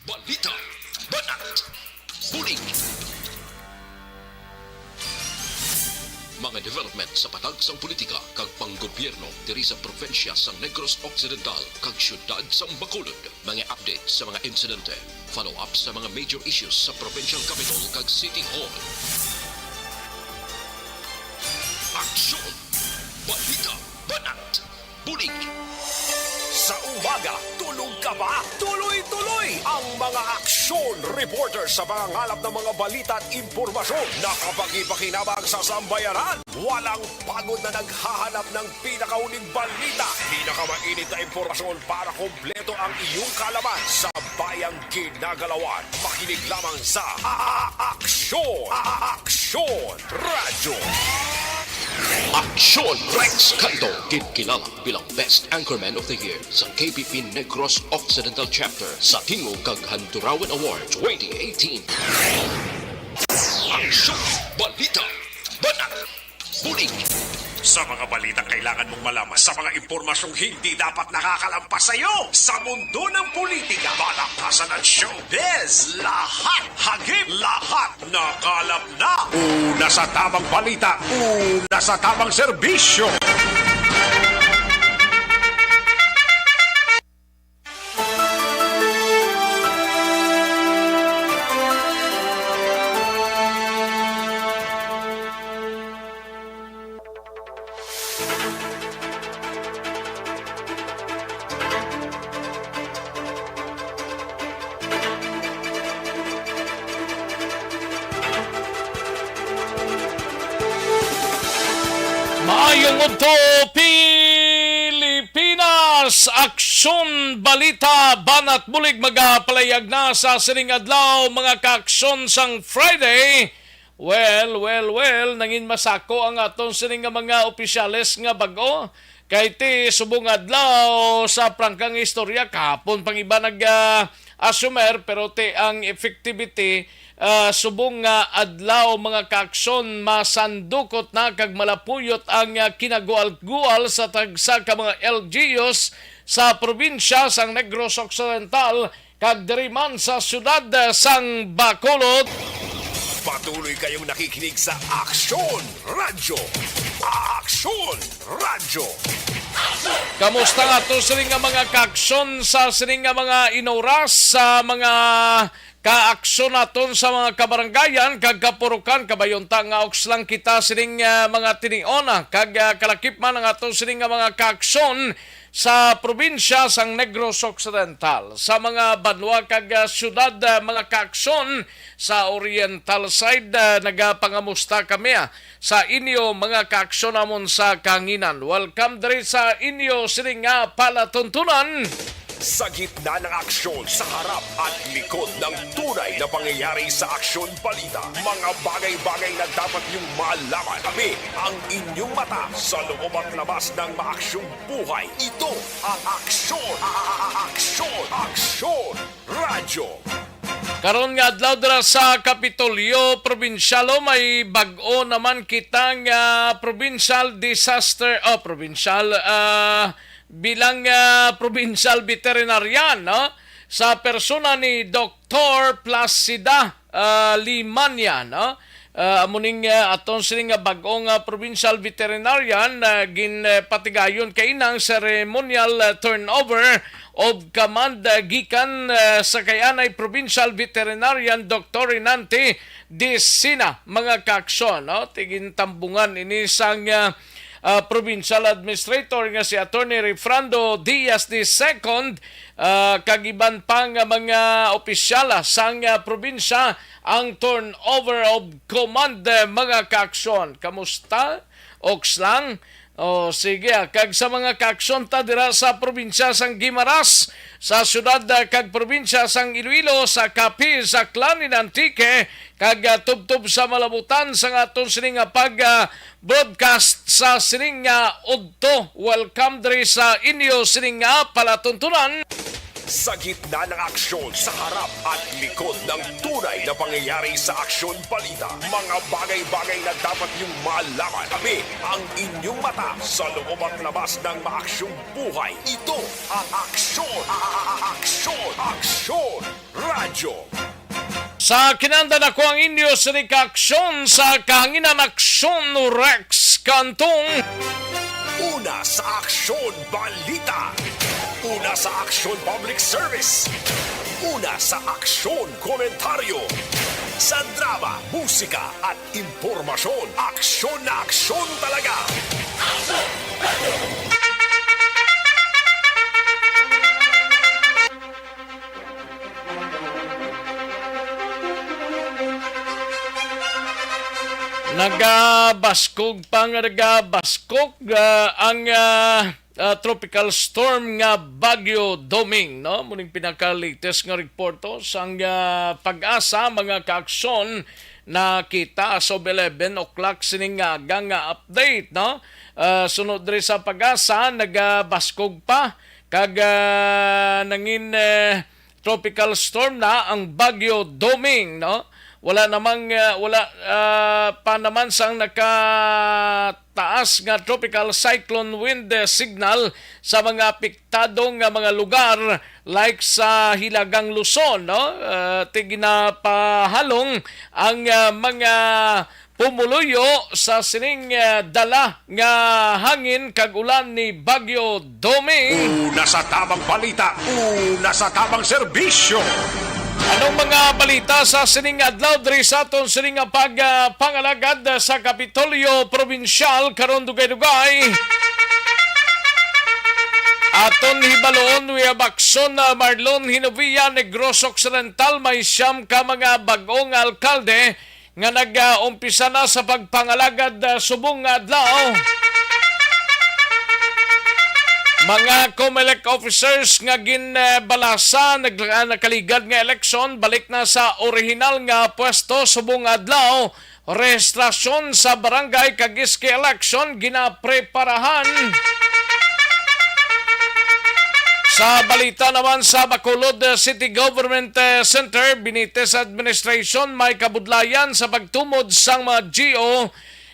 balita, banat, bulig. Mga development sa patag sang politika kag panggobyerno diri sa probinsya sang Negros Occidental kag syudad sang Bacolod. Mga update sa mga insidente, follow up sa mga major issues sa provincial capital kag City Hall. Aksyon! Balita! Banat! Bulig! Sa umaga, tulog ka ba? Tuloy-tuloy ang mga aksyon reporter sa mga ngalap ng mga balita at impormasyon na kapag-ipakinabang sa sambayaran. Walang pagod na naghahanap ng pinakauling balita. Pinakamainit na impormasyon para kompleto ang iyong kalaman sa bayang ginagalawan. Makinig lamang sa Aksyon! Aksyon Radyo! Aksyon! Rex Canto, kilala bilang Best Anchorman of the Year sa KPP Negros Occidental Chapter sa Tingog kag Handurawan Award 2018. Aksyon! Balita! Banat! Bulig! Sa mga balitang kailangan mong malaman, sa mga impormasyong hindi dapat nakakalampas sa iyo, sa mundo ng politika, balakasan at showbiz, lahat, hagip, lahat, nakalap na. Una sa tamang balita, una sa tamang serbisyo. Maayong udto Pilipinas, aksyon balita banat bulig magapalayag na sa sining adlaw mga kaaksyon sang Friday. Well, nangin masako ang aton sining nga mga opisyales nga bag-o kay ti subong adlaw sa prangkang istorya kahapon pang iba nag-assumer pero ti ang effectivity subong nga adlaw mga kaaksyon masandukot na kag malapuyot ang kinagual-gual sa tagsa ka mga LGUs sa probinsya sang Negros Occidental kag diri man sa syudad sang Bacolod. Patuloy kayong nakikinig sa Aksyon Radyo. Aksyon Radyo. Kamusta nga to sining nga mga kaaksyon sa sining nga mga inoras sa mga kaaksyon naton sa mga kabarangayan kag kapurukan kabayonta nga oks lang kita sining mga tiniona kag kalakip man ang aton sining nga mga kaaksyon sa probinsya sang Negros Occidental sa mga banwa kag syudad mga kaaksyon sa oriental side nagapangamusta kami sa inyo mga kaaksyon namon sa kanginan. Welcome diri sa inyo sining nga palatuntunan. Sa gitna ng aksyon, sa harap at likod ng tunay na pangyayari sa Aksyon Balita, mga bagay-bagay na dapat niyong malaman. Kami ang inyong mata sa loob at labas ng maaksyong buhay. Ito ang Aksyon! Aksyon! Aksyon! Radyo! Karon nga adlaw dira sa Kapitolyo Probinsyalo may bag-o naman kitang provincial disaster bilang provincial veterinarian sa persona ni Dr. Placida Limania amuning aton sining bag-ong provincial veterinarian ginpatigayon kay inang ceremonial turnover of command gikan sa kayanay provincial veterinarian Dr. Rinante Disina mga kaaksyon tigin tambungan ini sang provincial administrator nga si Attorney Refrando Diaz II kagiban pang mga opisyala sang probinsya ang turnover of command mga kaaksyon. Kamusta? Oks lang? O sige, kag sa mga kaaksyon ta dira sa probinsya sang Guimaras, sa syudad kag probinsya sang Iloilo, sa Capiz, sa Clanin Antique, kag tubtub sa malabutan sa aton sining pag broadcast sa sining udto. Welcome diri sa inyo sining palatuntunan. Sa gitna ng aksyon, sa harap at likod ng tunay na pangyayari sa aksyon balita, mga bagay-bagay na dapat niyong malaman. Kami ang inyong mata sa loob at labas ng maaksyong buhay. Ito ang Aksyon! Aksyon! Radyo! Sa kinanda na ko ang inyo sa aksyon sa kahanginan aksyon no Rex Cantong. Una sa Aksyon Balita. Una sa Aksyon Public Service. Una sa Aksyon Komentaryo. Sa drama, musika at impormasyon. Aksyon na aksyon talaga. Nagabaskog ang tropical storm nga Bagyo Doming, no? Muning pinaka-latest nga reporto sang pag-asa mga kaaksyon na kita sa 11 o'clock sining nga update, no? Sunod rin sa pag-asa nagabaskog pa kag nangin tropical storm na ang Bagyo Doming, no? Wala pa naman sang nakataas nga tropical cyclone wind signal sa mga apektadong mga lugar like sa Hilagang Luzon, no? Tiginapahalong ang mga pumuluyo sa sining dala nga hangin kag ulan ni Bagyo Doming. Una sa tamang balita, una sa tamang serbisyo. Anong mga balita sa sining adlaw diri sa aton sining pagpangalagad sa Kapitolyo Provincial karon dugay-dugay? Aton hibaloon we bakson na Marlon Hinovia Negros Occidental may siyam ka mga bag-ong alkalde nga nag-umpisa na sa pagpangalagad subong adlaw. Mga COMELEC officers nga ginbalasa nakaligad nga eleksyon balik na sa orihinal nga pwesto subong adlaw. Rehistrasyon sa barangay kag iski election ginapreparahan. Sa balita naman sa Bacolod City Government Center, Benitez Administration may kabudlayan sa pagtumod sang mga GO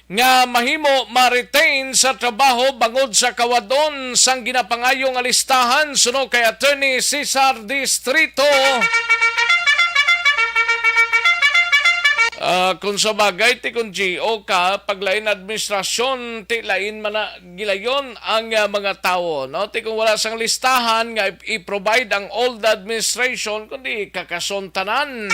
nga mahimo ma-retain sa trabaho bangod sa kawadon sang ginapangayong alistahan suno kay Attorney Cesar Distrito. Kung sa bagay ti kung GO ka paglain administrasyon ti lain man na gilayon ang mga tao, no? Ti kung wala sang listahan nga i-provide ang old administration kundi kakasontanan.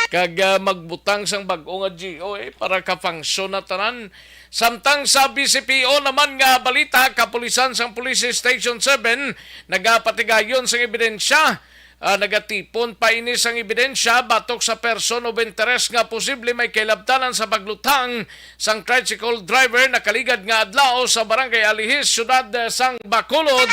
Kag magbutang sang bag-o nga GO para ka-function na tanan. Samtang sa BCPO naman nga balita, kapulisan sang Police Station 7 nagapatigayon sang ebidensya. Nagatipon pa ini sang ebidensya batok sa person of interest nga posible may kailabtanan sa paglutang sang tricycle driver na kaligad nga adlaw sa Barangay Alihis, syudad sang Bacolod.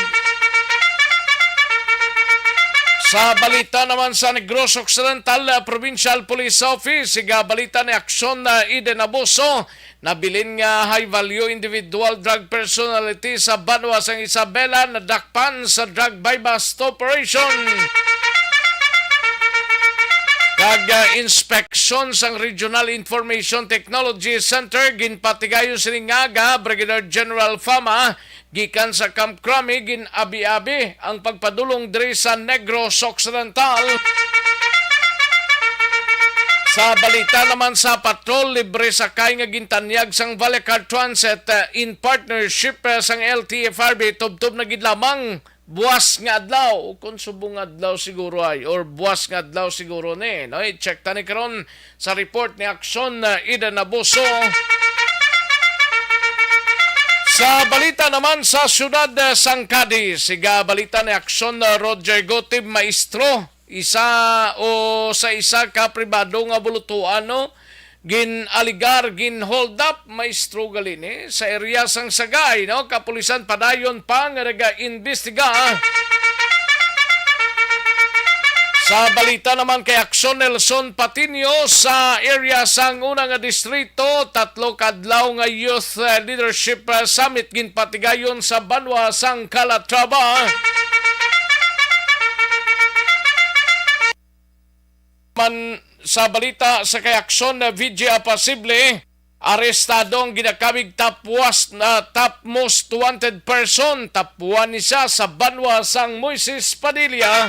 Sa balita naman sa Negros Occidental Provincial Police Office, siga balita ni Aksyon na Eden Abuso, nabilin nga high-value individual drug personality sa Banwa sang Isabela na dakpan sa drug buy-bust operation. Kag inspection sang Regional Information Technology Center, ginpatigayon sining nga Brigadier General Fama, gikan sa Camp Crame gin-abi-abi ang pagpadulong diri sa Negros Occidental. Sa balita naman sa patrol, libre sakay nga gintanyag sang Valley-Car Transit in partnership sang LTFRB tubtob na gid lamang buwas nga adlaw o kung subong adlaw siguro ay or buwas nga adlaw siguro ni, no? I-check tani karon sa report ni Aksyon Eden Abuso. Sa balita naman sa syudad sang Cadiz, siga balita ni Aksyon Roger Gotib Maestro, isa ka pribado nga bulutuan, no? Gin-aligar, gin-hold up, Maestro galini sa area sang Sagay, no? Kapulisan padayon pa nga naga-imbestiga Sa balita naman kay Aksyon Nelson Patino sa area sang unang nga distrito, 3 kadlaw nga Youth Leadership Summit ginpatigayon sa Banwa sang Calatrava. Man sa balita sa kay Aksyon VJ Apasible, arestado ang ginakabig top most wanted person. Tapuan ni siya sa Banwa sang Moises Padilla.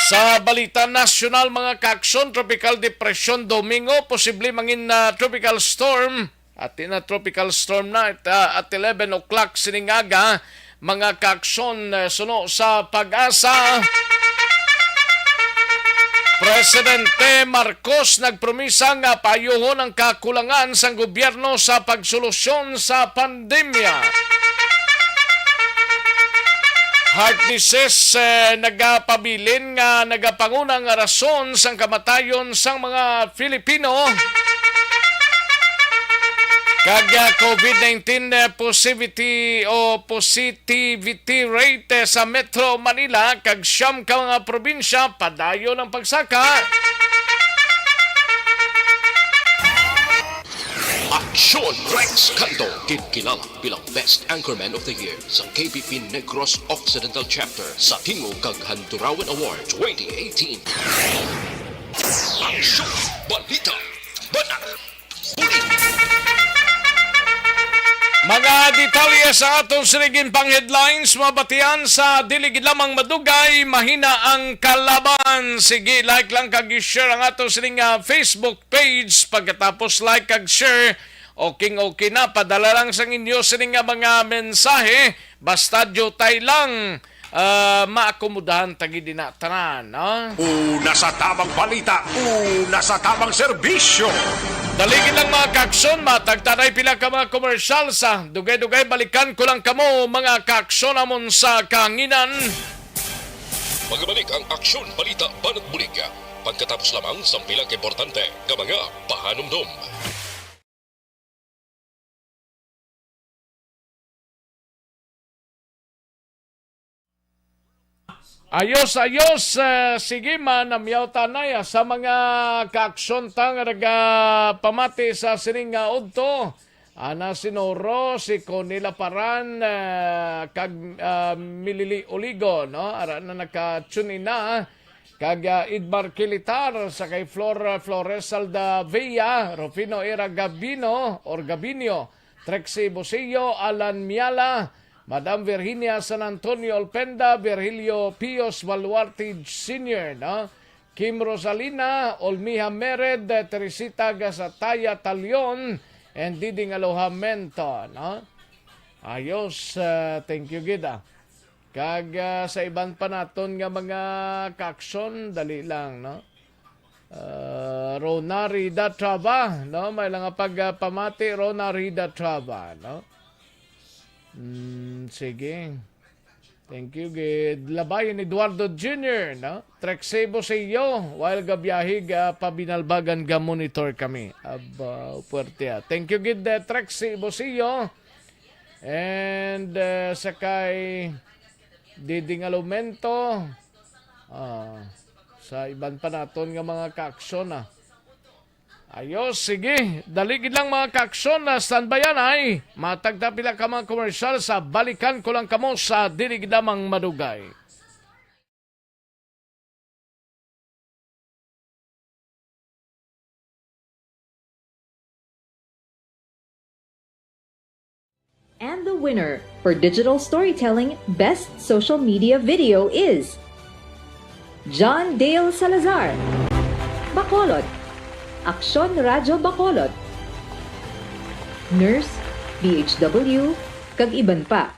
Sa balita nasyonal mga kaaksyon, tropical depression Domingo, posible mangin na tropical storm. At na tropical storm na at 11 o'clock siningaga, mga kaaksyon suno sa pag-asa. Presidente Marcos nagpromisa nga payuhon ang kakulangan sa gobyerno sa pagsolusyon sa pandemya. Heart disease nagapabilin nga nagapangunang rason sang kamatayon sang mga Filipino. Kag COVID-19 positivity rate sa Metro Manila kag siyam ka mga probinsya padayon ang pagsaka. Aksyon Rex Canto, kinilala bilang Best Anchorman of the Year sa KBP Negros Occidental Chapter sa Tingog kag Handurawan Award 2018. Aksyon Balita Banat Ulit. Mga detalye sa atong sinigin pang headlines, mabatian sa diligid lamang madugay, mahina ang kalaban. Sige, like lang kag share ang atong sining Facebook page. Pagkatapos like kag share, okay na, padala lang sa inyo sining mga mensahe. Basta tay lang, maakomodahan tagi dinatanan. No? Una sa tamang balita, una sa tamang serbisyo. Daligin lang mga kaaksyon, matagtanay pila ka mga komersyal sa dugay-dugay, balikan ko lang kamo mga kaaksyon amon sa kanginan. Magabalik ang Aksyon Balita Banat Bulig. Pagkatapos lamang sa pilang importante nga mga pahanumdum. Ayos, sige man, namyaw tanay sa mga kaaksyon tang pamati sa sining udto. Ana sinoro, si Conila Paran, kag Milili Oligo, no? Ara na nakatsunin na, kag Idmar Kilitar, sa kay Flores Aldavia, Rufino Era Gabino, or Gabinio, Trexie Bosillo, Alan Miala, Madam Virginia San Antonio Alpenda, Virgilio Pios Baluarte Sr., no? Kim Rosalina, Olmiha Mered, Teresita Gasataya Talion, and Diding Alohamento. No? Ayos, thank you, Gida. Kag sa iban pa naton nga mga kakson, dali lang, no? Rona Rida Traba, no? May lang pagpamati, Rona Rida Traba, no? Sige. Thank you, Gid. Labayan Eduardo Jr., no? Treksebo sa iyo. While gabiyahig, pabinalbagan monitor kami. Puerte. Thank you, Gid. Treksebo sa iyo. And sakay Diding Alumento. Sa iban pa naton nga mga kaaksyon, Ayos, sige. Daligid lang mga kaaksyon na standbayan ay. Matagtapila ka mga komersyal sa balikan ko lang kamo sa diligid lamang madugay. And the winner for Digital Storytelling Best Social Media Video is John Dale Salazar, Bacolod, Aksyon Radyo Bacolod, Nurse, BHW, kag iban pa.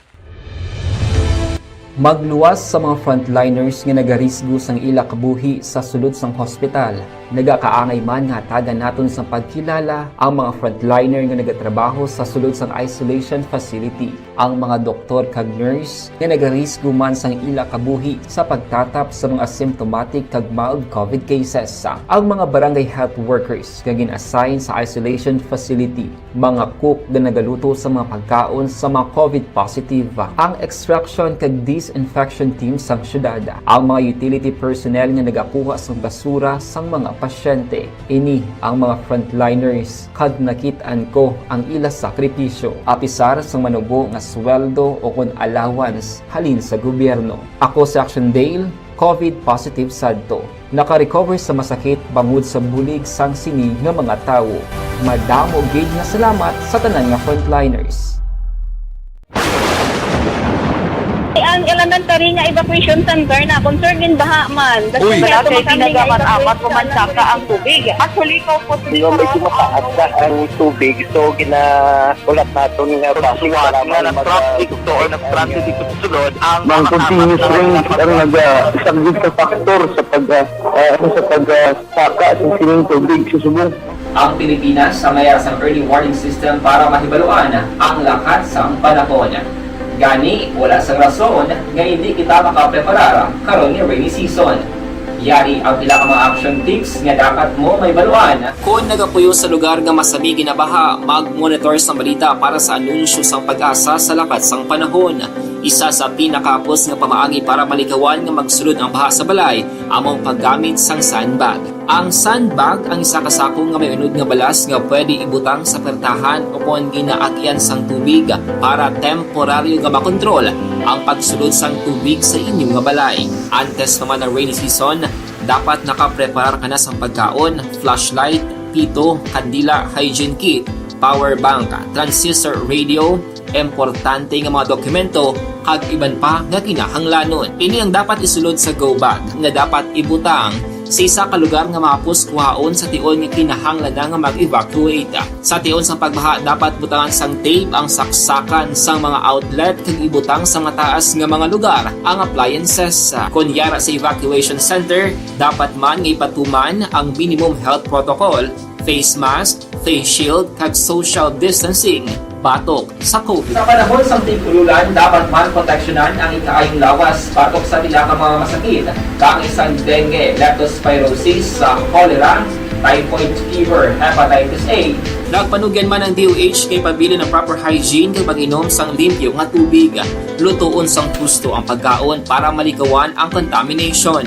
Magluwas sa mga frontliners nga nagarisgo sang ila kabuhi sa sulod sang hospital. Nagakaangay man nga tagan naton sa pagkilala ang mga frontliner nga nagatrabaho sa sulod sang isolation facility, ang mga doktor kag nurse nga nagarisgo man sang ila kabuhi sa pagtatap sa mga symptomatic kag mild COVID cases. Ang mga barangay health workers nga gin-assign sa isolation facility, mga cook nga nagaluto sa mga pagkaon sa mga COVID positive, ang extraction kag disinfection team sang syudad, ang mga utility personnel nga nagakuha sang basura sang mga pasyente. Ini ang mga frontliners kag nakit-an ko ang ila sakripisyo apisar sang manubo nga sweldo o kun allowance halin sa gobyerno. Ako si Action Dale, COVID positive sadto. Naka-recover sa masakit bangod sa bulig sang sinig nga mga tawo. Madamo gid nga salamat sa tanan nga frontliners. Ang elementary nga evacuation center na concern din baha man. Uy. kaya Kasi pinagaman-amat pumansaka ang tubig. Actually, ko po Hindi ko medyo mataas na ang tubig. So, ulat natin nga passing para ng traffic to or traffic dito sa sulod. Ang continuous rain ang nag-isang sa factor sa pagsaka sa sining tubig sa subong. Ang Pilipinas sa mayroon sa early warning system para mahibaluan ang lakas sang panahon. Gani, wala sang rason nga hindi kita makapreparar karon ni rainy season. Yari ang pila ka mga action tips nga dapat mo may baluan. Kung nagapuyo sa lugar nga masabi ginabaha, mag-monitor sa balita para sa anunsyo sang pag-asa sa lakat sang panahon. Isa sa pinakapos nga pamaagi para malikawan nga magsulod ang baha sa balay, among paggamit sang sandbag. Ang sandbag ang isa ka sako nga may unod nga balas nga pwede ibutang sa pertahan o kung ginaagyan sang tubig para temporaryo nga makontrol ang pagsulod sang tubig sa inyong nga balay. Antes naman ng rainy season, dapat nakapreparar ka na sang pagkaon, flashlight, pito, kandila, hygiene kit, power bank, transistor radio, importante nga mga dokumento kag iban pa nga kinahanglanon. Ini ang dapat isulod sa go bag nga dapat ibutang sa isa ka lugar nga mapus kuhaon sa tion nga kinahanglan na nga mag-evacuate. Sa tion sa pagbaha dapat butangan sang tape ang saksakan sang mga outlet kag ibutang sa mataas nga mga lugar ang appliances. Kunyara sa evacuation center, dapat man nga ipatuman ang minimum health protocol, face mask, face shield kag social distancing batok sa COVID. Sa panahon sa tig-ululan, dapat man proteksyonan ang ikaayong lawas batok sa pila ka mga masakit, kang isang dengue, leptospirosis, cholera, typhoid fever, hepatitis A. Nagpanugyan man ang DOH kay pabili ng proper hygiene kay pag-inom sang limpyo nga tubig. Lutuon sang gusto ang pagkaon para malikawan ang contamination.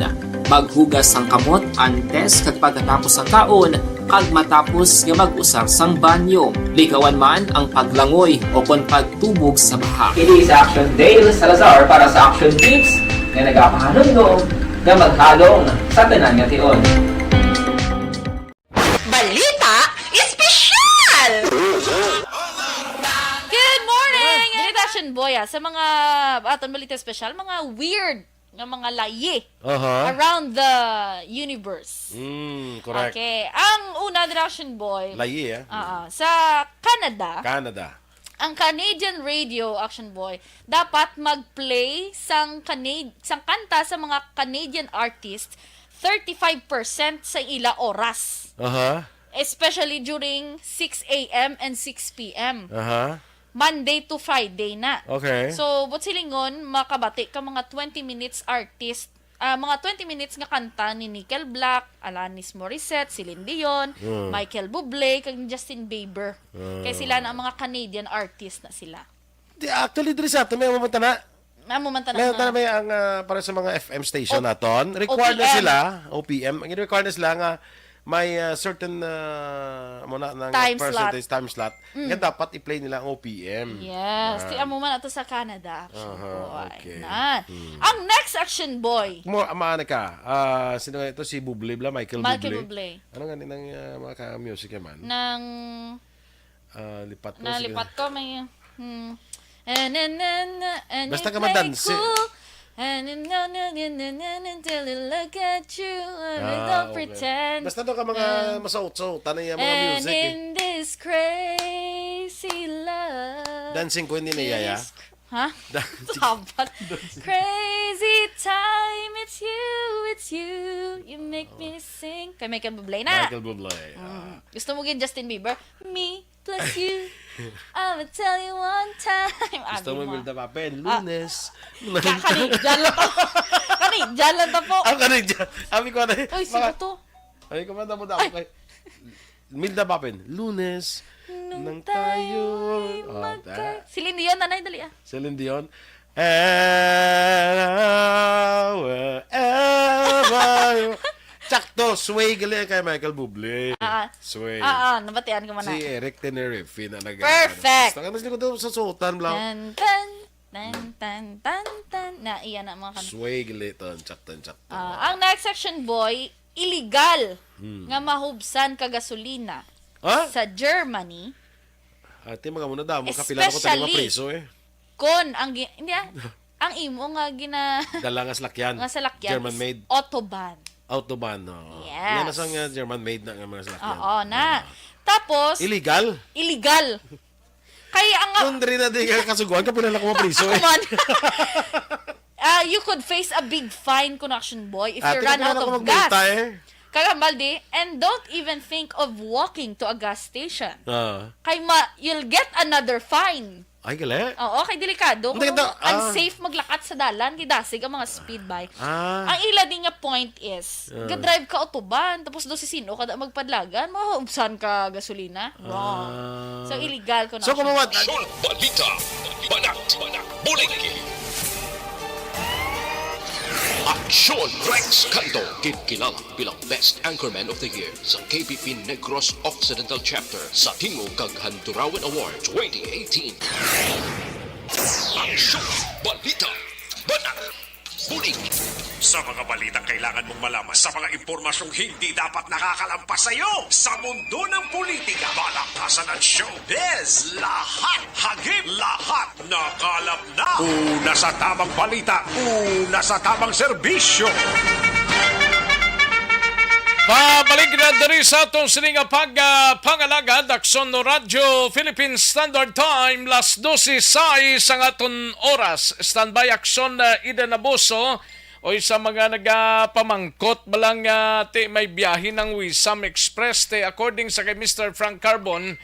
Maghugas sang kamot antes kag pagkatapos ang kaon kag matapos nga mag-usar sang banyo. Likawan man ang paglangoy o kon pagtubog sa baha. Kini sa Action Dale Salazar para sa Action Tips nga nagapahanundong nga maghalong sa tanan nga tion. Balita Espesyal! Good morning! Action Boya, sa mga aton balita espesyal, mga weird nga mga layi around the universe. Correct. Okay. Ang una, Action Boy, Layi, sa Canada, ang Canadian radio, Action Boy, dapat mag-play sang kanta sa mga Canadian artists 35% sa ila oras. Especially during 6 a.m. and 6 p.m. Monday to Friday na. Okay. So, but silingon, makabati ka mga 20 minutes artist, mga 20 minutes nga kanta ni Nickel Black, Alanis Morissette, Celine Dion, Michael Bublé, kag Justin Bieber. Kaya sila na ang mga Canadian artist na sila. Actually, diri sa ato, may mamanta na. May ang para sa mga FM station naton. Required na sila, OPM. Ang required na sila nga may certain time slot. Nga dapat i-play nila ang OPM. Yes. Tiyan mo man ito sa Canada. Okay. Ang next Action Boy. Maana ka. Sino nga ito? Si Bublé, Michael Bublé. Ano nga ng mga music man? Nang lipat ko. Lipat ko. May... Basta ka madansi. And until I look at you, don't pretend. Basta doon ka mga masaut-saut, tanay mga music. And in this crazy love. Dancing ko hindi na yaya. Ha? Sabat. Crazy time, it's you, you make me sing. Kay Michael Bublé na. Michael Bublé. Gusto mo gin Justin Bieber? Me plus you. I'ma tell you one time. Gusto mo Milda Papen? Lunes. Kani, dyan lang to. Kani, dyan lang to po. Kani, dyan. Abi ko na. Uy, sino to? Ay, kumanda mo daw kay Milda Papen. Lunes. Nang tayo. Celine Dion, nanay, dali ah. Celine Dion. Wherever. Sakto, sway gali kay Michael Bublé. Sway. Nabatian ko man na. Si Eric Tenerife na nag- Perfect. Gusto ka na daw sa sultan lang. Tan. Na, iyan na mga kanto. Sway gali to. Sakto. Ang next section, boy, illegal nga mahubsan ka gasolina Ha? sa Germany. Ate, mga muna daw. Kapila ko tayo mapreso eh. Kon, hindi ang imo nga Dala nga salakyan. nga salakyan German is made. Autobahn. no. Yes. Yan na sang German made na nga mga salakyan. Oo, na. Tapos, Illegal? illegal. Kaya ang... Kung rin na di ka kasuguan, kapila lang ko mapreso eh. Come on. You could face a big fine, Connection Boy, if you run out of gas. Kagambaldi, and don't even think of walking to a gas station. You'll get another fine. Ay, gali. Oo, kay delikado. Kung unsafe maglakat sa dalan, kidasig ang mga speed bike. Ang ila din nga point is, ga-drive ka autoban, tapos do si sino kada magpadlagan, mahuubsan ka gasolina. Wrong. So, illegal ko na. So, kumawat. Balita. Banat. Buliki. Aksyon Rex Canto, kilala bilang Best Anchorman of the Year sa KBP Negros Occidental Chapter sa Tingog kag Handurawan Award 2018. Aksyon Balita. Banat. Bulig. Sa mga balitang kailangan mong malaman, sa mga impormasyong hindi dapat nakakalampas sa iyo, sa mundo ng politika, balakasan at showbiz, lahat, hagip, lahat, nakalap na. Una sa tamang balita, una sa tamang serbisyo. Pabalik na diri sa atong sininga pangalagad Akson no Radyo Philippine Standard Time las 12:06 ang aton oras. Standby Akson Ida Naboso o sa mga nagapamangkot balang ti may biyahe ng Wisam Express te according sa kay Mr. Frank Carbon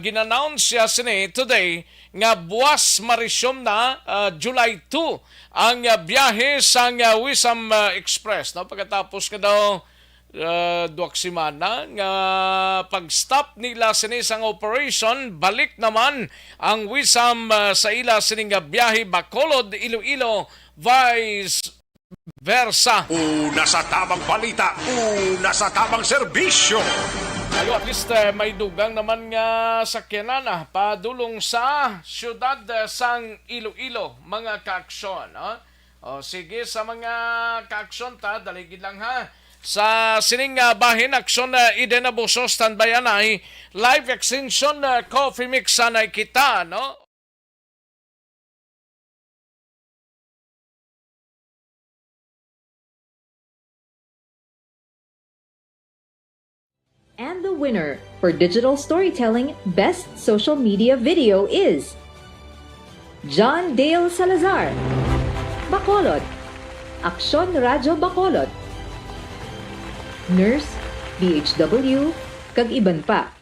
ginannounce siya sini today nga buwas marisyom na July 2 ang biyahe sang Wisam Express no pagkatapos ka daw duwak semana nga pag-stop nila sini sang operation balik naman ang Wisam sa ila sining biyahe Bacolod Iloilo vice versa. Una sa tamang balita, una sa tamang serbisyo. Ayo at least may dugang naman nga sakyanan padulong sa syudad sang Iloilo mga kaaksyon. O sige sa mga kaaksyon ta daligid lang ha. Sa sining bahin aksyon Iden Abuso standby anay live extension coffee mix anay kita no. And the winner for Digital Storytelling Best Social Media Video is John Dale Salazar, Bacolod, Aksyon Radyo Bacolod, Nurse, DHW, kag iban pa.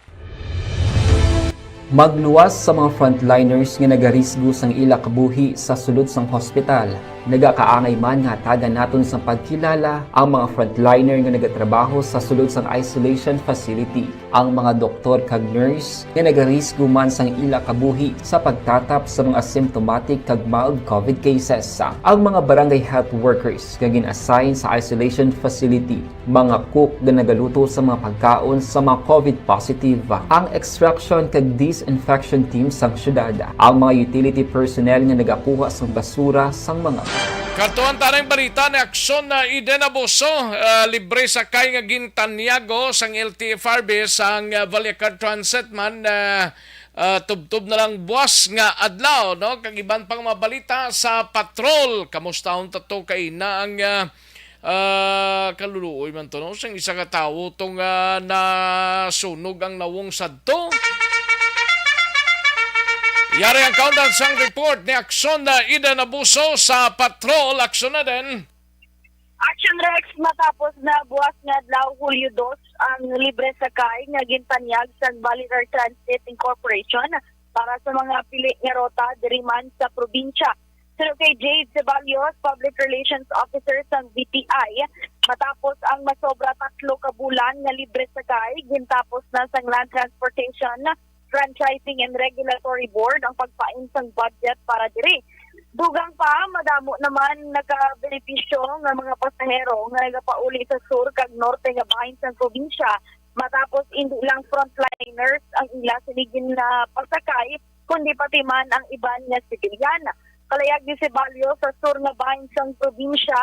Magluwas sa mga frontliners nga nagarisgo sang ila kabuhi sa sulod sang hospital. Nagakaangay man nga tagan naton sa pagkilala ang mga frontliner nga nagatrabaho sa sulod sang isolation facility. Ang mga doktor kag nurse nga nagarisgo man sang ila kabuhi sa pagtatap sa mga symptomatic kag mild COVID cases. Ang mga barangay health workers nga gin-assign sa isolation facility, mga cook nga nagaluto sa mga pagkaon sa mga COVID positive, ang extraction kag disinfection team sang syudad, ang mga utility personnel nga nagakuha sang basura sang mga Kartuan tarang balita ni Aksyon na Iden Abuso, libre sakay nga gintanyago sang LTFRB sang Vallecard Transit man tubtub na lang buwas nga adlaw no kag iban pang mabalita sa patrol kamusta on tato kay na ang kaluluoy man to no sang isa ka tawo tong nasunog ang nawong sadto. Yari ang countdown sang report ni Aksyon na Ida Nabuso sa patrol. Aksyon na din. Action Rex matapos na buwas nga adlaw Hulyo 2 ang libre sakay nga gintanyag sa Balitar Transit Incorporation para sa mga pili nga rota diri man sa probinsya. Pero kay Jade Ceballos, Public Relations Officer sa BPI, matapos ang masobra 3 ka bulan nga libre sakay, gintapos na sa Land Transportation, Franchising and Regulatory Board ang pagpain sang budget para diri. Dugang pa, madamo naman nagka-benepisyo ng mga pasahero nga nagapauli sa sur kag norte nga bahin sa probinsya. Matapos hindi lang frontliners ang ila sinigin na pasakay, kundi pati man ang iban nga sibilyan. Kalayag ni Ceballos sa sur nga bahin sa probinsya,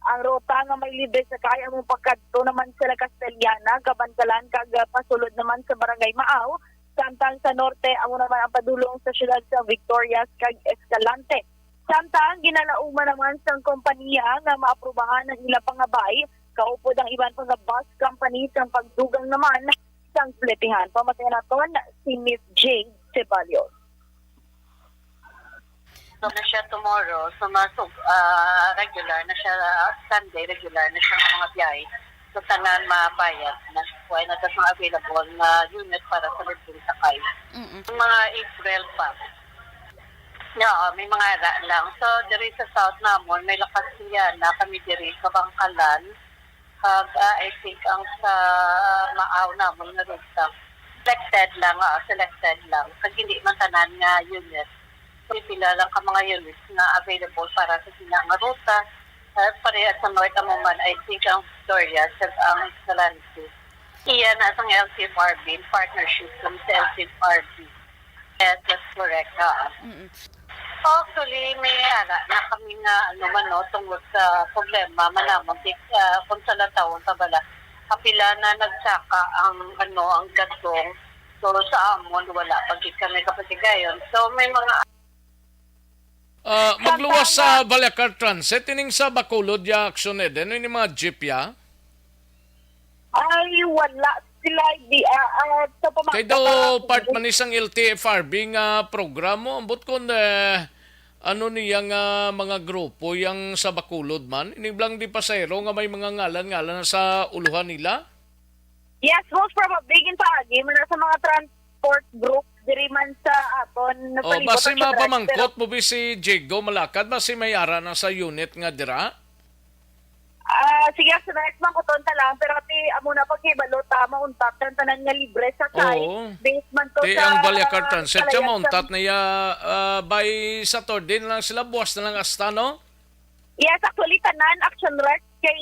ang rota nga may libre sakay ang pagkadto naman sa Castellana, Kabantalan kag pasulod naman sa Barangay Maaw, samtang sa norte amo naman ang padulong sa siyudad sa Victorias kag Escalante. Samtang ginalauman naman sa kompanya nga maaprubahan ng ilang pangabay, kaupod ang iban pang bus company sa pagdugang naman sa fletihan. Pamatayan naton si Miss Jade Ceballos. So na siya tomorrow, so regular na siya, Sunday regular na siya mga biyahe. So tanan mabayad na kuha na tas mga available na unit para sa libreng sakay. Mga April pa. Yeah, may mga ara lang. So, diri sa South namon, may lakas siya na kami diri sa Bangkalan. I think ang sa Maaw namon na ruta. Selected lang. Pag hindi man tanan nga unit. So, pila lang ka mga units na available para sa sinang ruta. Parehas sa North Amuman, I think ang Victoria sa ang Escalante. Iyan na ang LTFRB, in partnership sa LTFRB. Yes, that's correct. Actually, may na kami nga tungkol sa problema manamon kung sa taon sa bala. Kapila na nagsaka ang gatong. So sa amon wala pag kami kapatigayon. So may mga magluwas sa Balicar Transit ining sa Bacolod ya aksyon din ini mga jeep ya. Ay wala sila di sa pamangkin. Kay daw part man isang LTFRB nga programo ambot kon niya nga mga grupo yang sa Bacolod man iniblang di pasayro nga may mga ngalan sa uluhan nila. Yes, most probably gin paagi man sa mga transport group diri man sa aton basi mapamangkot mo si Diego Malakad basi may ara na sa unit nga dira. Sige, sa next man ko tonta lang, pero amo na pagkibalo, mauntat, tanan nga libre sa kay. Based man to sa... ang Balicar Transit, siya mauntat na by Saturday lang sila, buwas na lang asta, no? Yes, actually, tanan, action rec, kay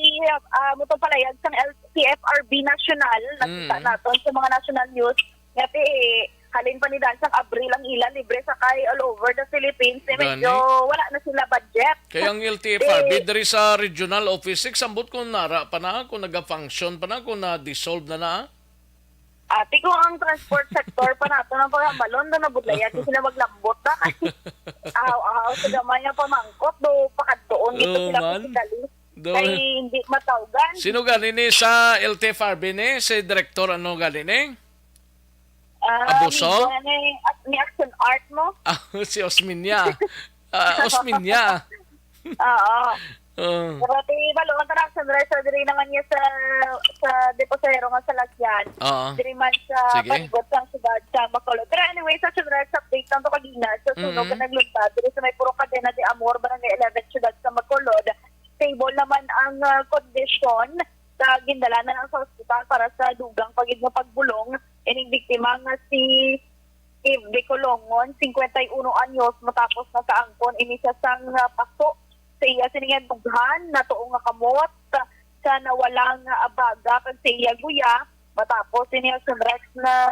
mo itong palayag sa LTFRB National, nakita natin sa mga national news, ngati halin pa ni Dansang Abril ang ilan, libre sa kay all over the Philippines. Medyo wala na sila budget. Kaya ang LTFRB dari sa regional office, sambot kung nara pa na, kung nag-function pa na, kung na-dissolve na. Ati ko ang transport sector pa nato ng pagkabalon doon na budlayan sila maglambot na kasi aw sa gamay nga pamangkot do pakadtoon dito sila pisikali. Kay hindi matawgan. Sino ganin sa LTFRB ni? Si Director ano ganin Abuso? Ni Action Art mo? Si Osminya. Osminya. Oo. Pero balo ang Action Art, so diri naman niya sa deposero nga sa Lagyan. Diri man sa paligot sang siyudad sa Bacolod. Pero anyway, sa Action Art update ang to kagina. So sunog ka nagluntad. Diri sa may puro kadena de Amor, Barangay 11, siyudad sa Bacolod. Stable naman ang kondisyon sa gindalanan sa ospital para sa dugang pagid nga pagbulong. Ining biktima nga si Eve de Colongon, 51 anyos, matapos na kaangkon ini siya sang paso sa iya siningan dughan na tuong nga kamot sa nawalang abaga kag sa iya guya matapos ini ang Rex na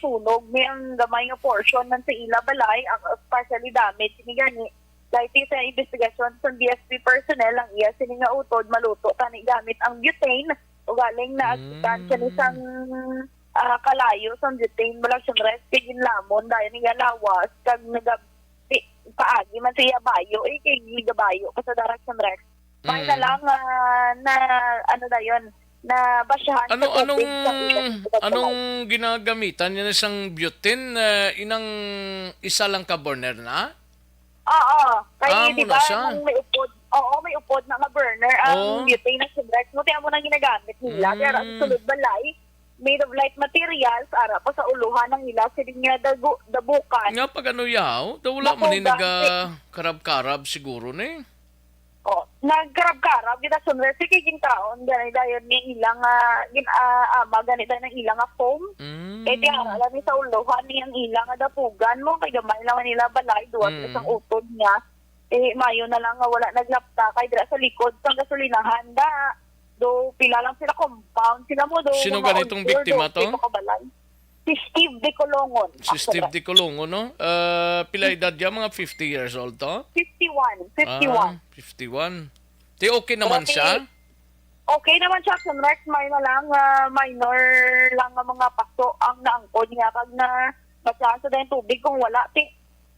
sunog may ang gamay nga portion ng sa ila balay ang partially damaged ini gani dahil sa investigasyon sa DSP personnel ang iya sininga utod maluto tani gamit ang butane o galing na agtansya ni sang kalayo sa detain mo lang siyang rest kagin lamon dahil nga lawas kag paagi man siya bayo kay gigabayo kasi darat siyang rest may na lang na na basyahan anong ginagamitan niya isang butane inang isa lang ka burner na? Oo kay di ba nung may upod Oo, may upod na nga burner ang butane na cigarette. No, tiyan mo nang ginagamit nila. Pero ang sulod balay, made of light materials, ara pa sa uluhan ng nila, siling nga dabukan. Nga pag ano yaw, wala mo ni nag-karab-karab siguro ni. Oh, nagkarab-karab, kita sunod, sige gintaon, ganito yun ng ilang, ganito ng ilang foam. Kaya tiyan, alam niya sa uluhan niyang ilang dapugan mo, kaya gamay naman nila balay, duwag isang utod niya. Mayo na lang nga wala naglapta, kaya dira sa likod, sa gasolinahan, do pila lang sila compound, sila mo do. Sino ganitong biktima to? Si Steve De Colongon. Si Steve De Colongon, no? Pila edad yan, mga 50 years old to? 51. 51. Di okay naman siya? Okay naman siya. Sunrek, minor lang nga mga paso ang naangkod niya. Pag na masyasa na yung tubig, kung wala,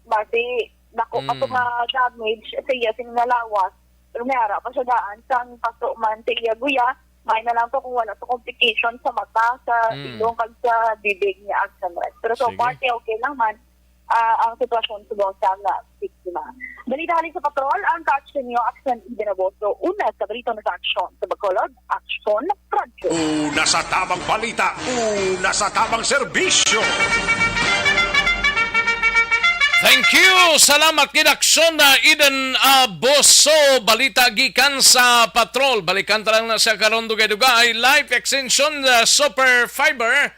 basi, nako ato nga damage, siya sinalawas. Pero may harap pa siya daan sang paso man, siya guya. May na lang to kung wala to complication sa mata, sa ilong, kag sa bibig niya ag sunrek. Pero so far, okay lang man ang sitwasyon sa nga biktima. Balita halin sa patrol, ang ka-action niyo, Action Ibinaboso. Una sa balita na sa-action sa Bacolod, Action Project. Una sa tamang balita, una sa tamang serbisyo. Thank you! Salamat kinaksyon na Eden Aboso. Balita gikan sa patrol. Balikan talang na sa karon dugay-dugay. Life Extension Super Fiber.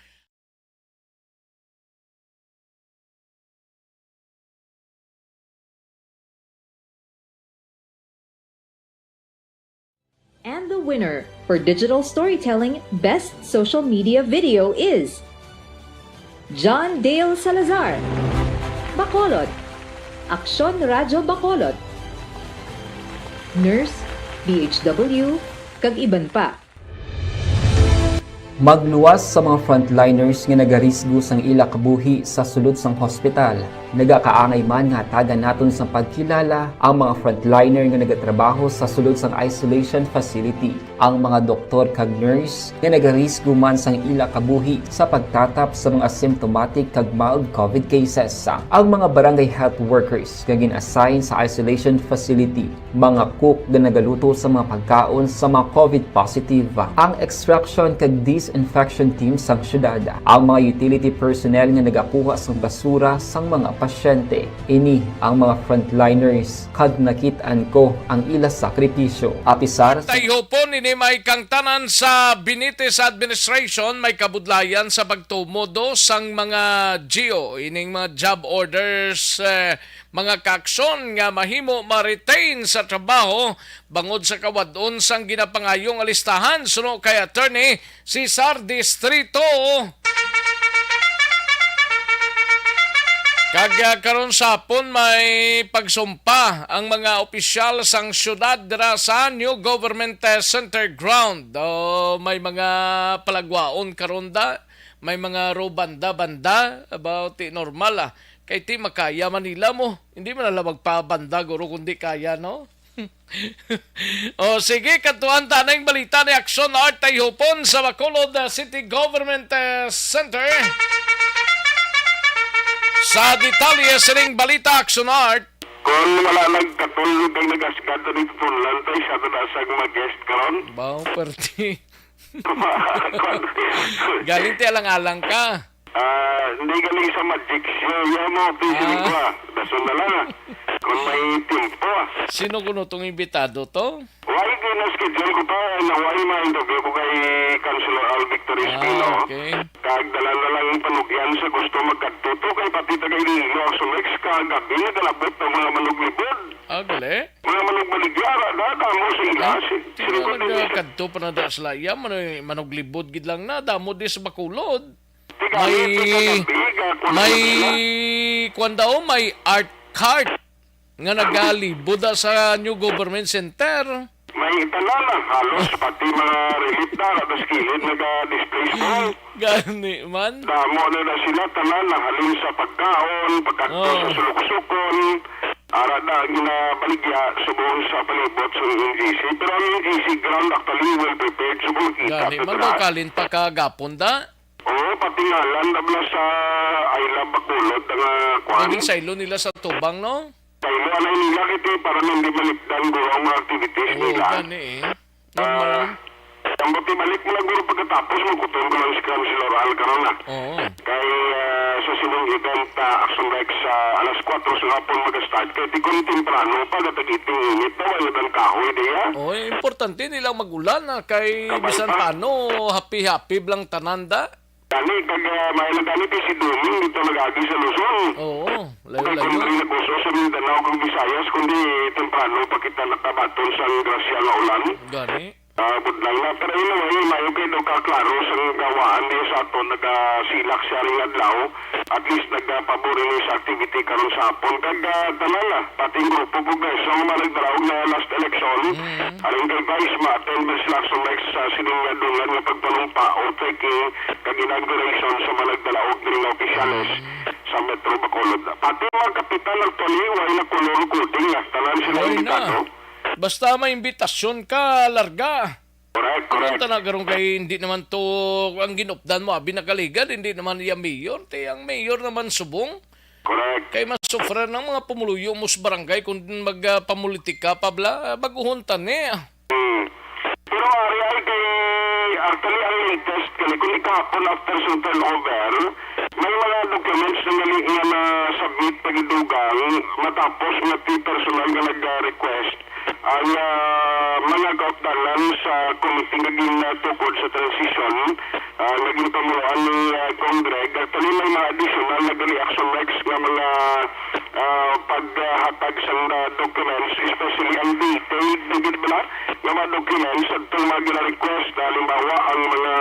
And the winner for Digital Storytelling Best Social Media Video is John Dale Salazar, Bacolod, Aksyon Radyo Bacolod, Nurse, DHW, kag iban pa. Magluwas sa mga frontliners nga nagarisgo sang ila kabuhi sa sulod sang hospital. Nagakaangay man nga tagan naton sa pagkilala ang mga frontliner nga nagatrabaho sa sulod sang isolation facility. Ang mga doktor kag nurse nga nagarisgo man sang ila kabuhi sa pagtatap sa mga symptomatic kag mild COVID cases. Ang mga barangay health workers nga gin-assign sa isolation facility, mga cook nga nagaluto sa mga pagkaon sa mga COVID positive. Ang extraction kag disinfection team sang syudad, ang mga utility personnel nga nagakuha sang basura sang mga pasyente. Ini ang mga frontliners kag nakit-an ko ang ila sakripisyo. Apisar Tayo po nini may kangtanan sa Benitez Administration, may kabudlayan sa pagtumodo sang mga GO, ining mga job orders, mga kaaksyon nga mahimo ma-retain sa trabaho bangod sa kawadon sang ginapangayong alistahan. Suno kay Attorney Cesar Distrito. Kag karon sapon may pagsumpa ang mga opisyal sang syudad dira sa New Government Center Ground. May mga palagwaon karon da, may mga banda-banda about normal kay ti makaya Manila mo. Hindi man lang magpabanda guro kundi kaya no. O sige, katuan tanang balita ni Aksyon Art Tayhupon sa Bacolod City Government Center. Sa detalye sining balita Aksyon Art. Kung wala nagkatulog ang nag-askado ni Tulan, tayo siya na sa mag-guest karon. Bao, perti. Galing ti alang-alang ka. Hindi galing sa magic show. Yan mo, pisilin ko Daso na lang kung may timpo Sino kuno tong imbitado to? Why gina-schedule ko pa na why ma-interview ko kay Councilor Al Victor Espino. Okay. Kagdala na lang yung panugyan sa gusto magkatuto kay pati tagay nilo. So next kagabi na galabot ng mga manuglibod. Gali? Mga manugbaligyara, data mo singasi. Sino nagkadto pa na da sa laya, manuglibod gid lang na, damo di sa Bacolod. May art cart nga nagalibod sa New Government Center. May tanan halos pati mga relief na atas kilid nag-displace mo. Gani man. Damo na sila tanan halin sa pagkaon, pagkakto sa sulok-sukon. Ara na ginabaligya subuhon sa palibot sa NGC. Pero ang NGC ground actually well prepared subuhon kita. Gani man daw kalin pa kagapon da. Oo, pati nga lang nabla sa Ayla Bacolod nga kwan. Gani sa ilo nila sa tubang no? Kaya mo anay nila kiti para hindi malikdan guro ang mga activities nila. Gani normal. Ang buti balik mo lang guro pagkatapos magkutong ko lang si Councilor Al karon na. Oo. Kay sa sinong event Action Rex sa alas 4 sa hapon mag-start. Kaya di kung temprano pagkatagiting init na wala ng kahoy diya. Oh, importante nilang magulan na kay bisan paano happy blang tananda. Kani kag may nagani kay si Duming dito nagagi sa Luzon. Oo, Kung layo-layo. hindi nag-uso sa Mindanao kung Visayas, kundi temprano pa kita nakabaton sa grasya nga ulan. Gani. Budlang na. Pero yun naman, mayo kayo daw kaklaro sa gawaan din sa ato, nagasilak siya rin adlaw. At least nagpabori niyo sa activity karon sa hapon. Kag tanan na, pating grupo po guys. So, managdaraog na last election. Aling kay Vice ma-attend ba sila sa next sa sinungadungan nga pagpanumpa o taking kag inauguration sa managdaraog din na opisyalis sa Metro Bacolod. Pati mga kapitan actually, way na color coding na. Tanan sila Ay imbitado. na. Basta may imbitasyon ka, larga. Correct, Kung correct. tanagaroon kay hindi naman to ang ginupdan mo, binakaligad, hindi naman yung mayor. Ang mayor naman subong. Correct. Kay masufra ng mga pumuluyo mo sa barangay kung magpamulitika pa bla, baguhuntan eh. Pero ari ay kay actually ang latest kaya kung ikahapon after sa turnover, may mga documents na na submit pagidugang matapos na personal na nag-request ang mga kaupdanan sa committee naging tukod sa transition, naging pamulaan ni Congreg. Actually may mga additional nag-reaction next na mga paghatag sa documents, especially ang detailed na mga documents at itong mga gina-request, halimbawa ang mga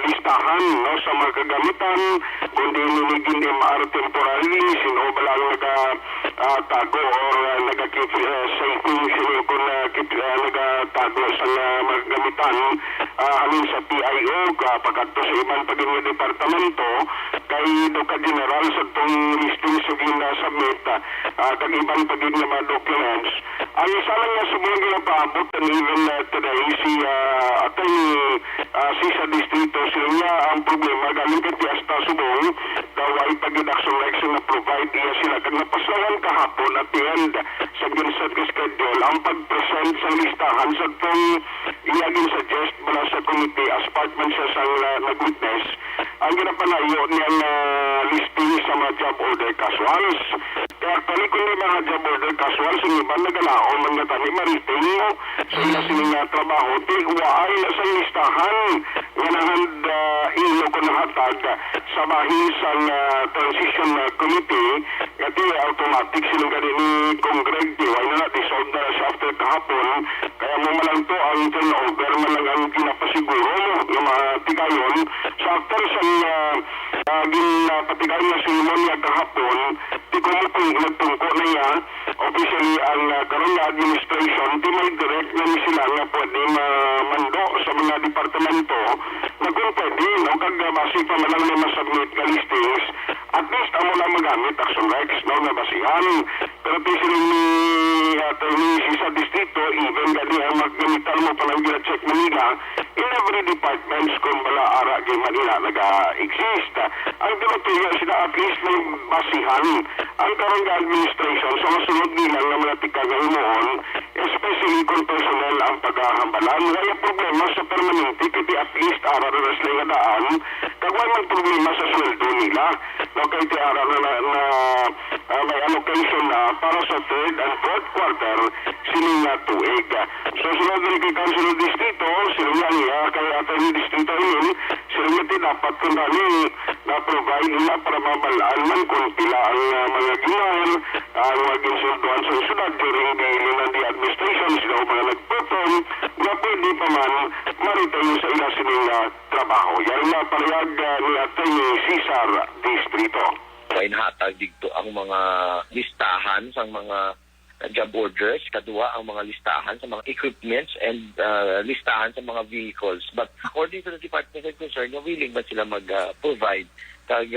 listahan no, sa mga kagamitan, kundi ninigin MR temporarily, sino ba lang nagatago or nagakip safety, sino kung nagatago sa mga gamitan, amin sa PIO, kapag sa ibang paging departamento, kay Doka General sa itong listing sa ginasubmit, kag ibang paging mga documents. Ang isa lang nga subong ginapaabot and even today si Attorney Sisa Distrito sila niya ang problema galing kay Piasta Subong daw ay pag-reduction election na provide iya sila kag napasawan kahapon at the end sa ginset schedule ang pag-present sa listahan sa itong iyagin suggest bala sa committee as part man siya sa nag-witness ang ginapanayo niyang listing sa mga job order casuals. Kaya actually kung may mga job order casuals yung iba nagalaon mga tani mariting mo sila sining trabaho di waay na sa listahan nga nahand ilo ko nahatag sa bahin sa transition committee kati automatic silang gani ni Congreg di waay na dissolve na siya after kahapon kaya mo malang to ang turnover malang ang ginapasiguro mo nga matigayon so after sa patigay na simonya kahapon di ko mo kung nagtungko na niya officially ang karon na administration di may direct na ni sila nga pwede mando sa mga departamento na kung pwede o kag basi pa man lang may masubmit ka listings at least amo na magamit action rex no na basihan pero sila ni Attorney Sisa Distrito even gani ang maggamitan mo palang gina-check Manila in every departments kung bala ara kay Manila naga-exist ang tinutuyo sila at least may basihan ang karon nga administration sa masunod nila nga mga tikagahimuon especially kung personal ang paghahambalan wala problema sa permanente kiti at least ara na sila nga daan kag wala problema sa sweldo nila no kay ti ara na may allocation na para sa third and fourth quarter sining tuig so sunod rin kay Councilor Distrito sila niya kay Attorney Distrito yun sila niya dapat kung na-provide nila para mabalaan man kung pila ang mga ginawan ang maging sunduan sa syudad during the Linandi administration sila mga nagputol na pwede pa man maritayo sa ila sining trabaho. Yan na pariyag ni Attorney Cesar Distrito. Ay nahatag dito ang mga listahan sa mga job orders, kadua ang mga listahan sa mga equipments and listahan sa mga vehicles. But according to the Department of Concern, willing ba sila mag-provide kag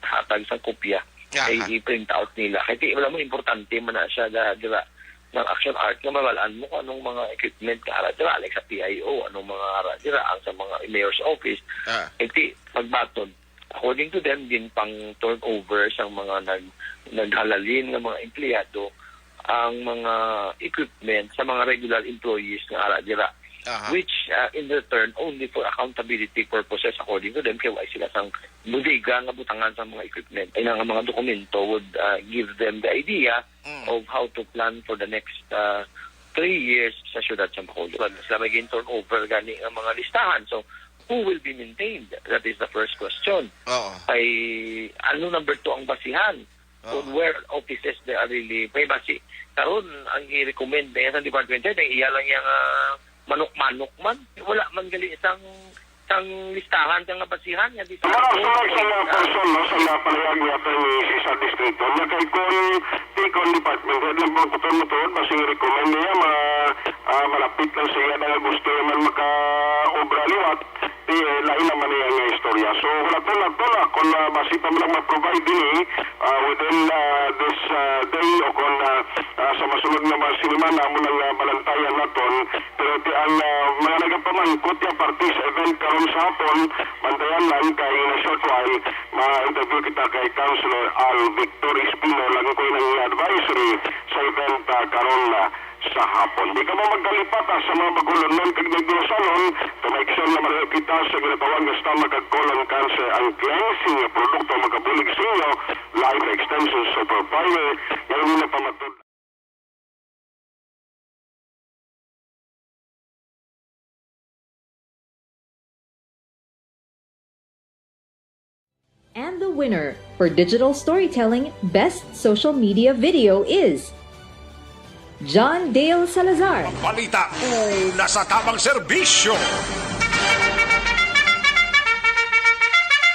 hatag sa kopya ay i-print out nila. Kaya wala mo importante man na siya dira ng action art nga mabalaan mo kung anong mga equipment ka ara dira like sa PIO, anong mga ara dira ang sa mga mayor's office. Iti pagbatod according to them, din pang turnover sa mga naghalalin ng mga empleyado ang mga equipment sa mga regular employees ng ara dira. Which in return only for accountability purposes according to them kaya sila sang budiga nga butangan sa mga equipment ay nga mga dokumento would give them the idea of how to plan for the next 3 years sa syudad sa Bacolod. Sila may turnover gani ang mga listahan. So who will be maintained? That is the first question. Ay ano number 2 ang basihan? On where offices they are really may basi. Karon ang i-recommend na sa department ay iya lang yung manok-manok man. Wala man gali isang listahan ng basihan nga di sa person no sa napalagay natin ni sa distrito na kay kung department head lang po motor basi recommend niya malapit lang siya na gusto man maka-obra liwat lain naman niya nga istorya. So wala kung basi pa lang ma-provide din within this day o kung sa masunod na mga sinimana mo ng balantayan naton pero ang mga nagapamangkot yung party sa event karon sa hapon bantayan lang kay na short while ma-interview kita kay Councilor Al Victor Espino lang ko ng advisory sa event karon sa hapon. Di ka mo magkalipat sa mga Bacolod nun kag nagdusanon to make sure na malayo kita sa ginatawag na stomach at colon cancer ang cleansing na produkto makabulig sa inyo life extension super power yan yung napamatod. And the winner for Digital Storytelling Best Social Media Video is John Dale Salazar. Balita una sa tamang serbisyo.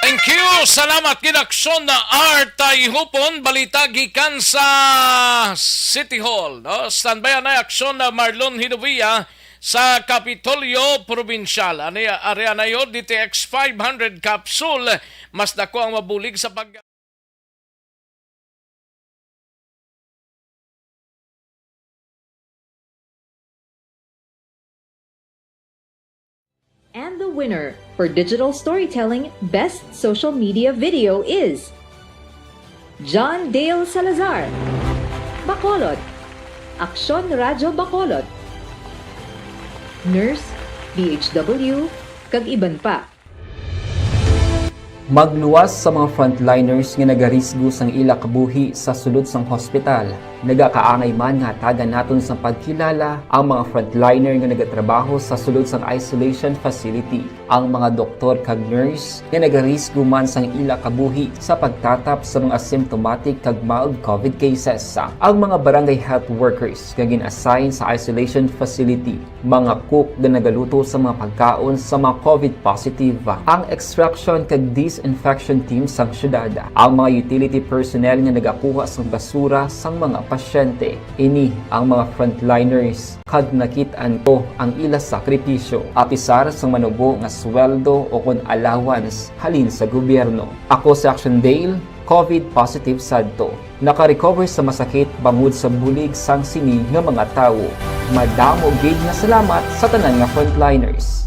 Thank you. Salamat kinaksyon na Artay Hupon. Balita gikan sa City Hall. No? Standby na aksyon na Marlon Hinovia sa Kapitolyo Provincial. Area na yun, DTX 500 capsule. Mas dako ang mabulig sa pag... And the winner for Digital Storytelling Best Social Media Video is John Dale Salazar. Bacolod. Aksyon Radyo Bacolod. Nurse, DHW, kag iban pa. Magluwas sa mga frontliners nga nagarisgo sang ila kabuhi sa sulod sang hospital. Nagakaangay man nga tagan naton sa pagkilala ang mga frontliner nga nagatrabaho sa sulod sang isolation facility. Ang mga doktor kag nurse nga nagarisgo man sang ila kabuhi sa pagtatap sa mga asymptomatic kag mild COVID cases. Ang mga barangay health workers nga gin-assign sa isolation facility, mga cook nga nagaluto sa mga pagkaon sa mga COVID positive. Ang extraction kag disinfection team sang syudad, ang mga utility personnel nga nagakuha sang basura sang mga pasyente. Ini ang mga frontliners kag nakit-an ko ang ila sakripisyo apisar sang manubo nga sweldo o kon allowance halin sa gobyerno. Ako si Action Dale, COVID positive sadto. Naka-recover sa masakit bangod sa bulig sang sinig nga mga tawo. Madamo gid nga salamat sa tanan nga frontliners.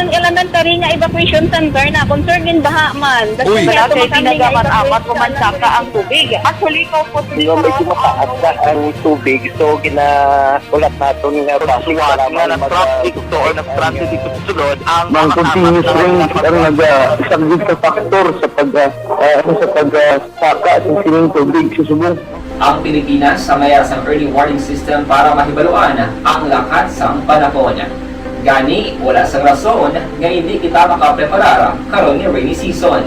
Ang elementary nga evacuation center na concern din baha man. Uy, kasi pinagamat-amat kumansaka ang tubig. Actually, ko po Hindi mo medyo mataas na ang tubig. So, ulat natin nga pasiwala nga ng traffic to or ng traffic dito sa sulod. Ang continuous ring ang nag-isang sa factor sa pagsaka sa sining tubig sa subong. Ang Pilipinas sa mayroon sa early warning system para mahibaluan ang lakat sang panahon. Gani, wala sang rason nga hindi kita makapreparara karon ni rainy season.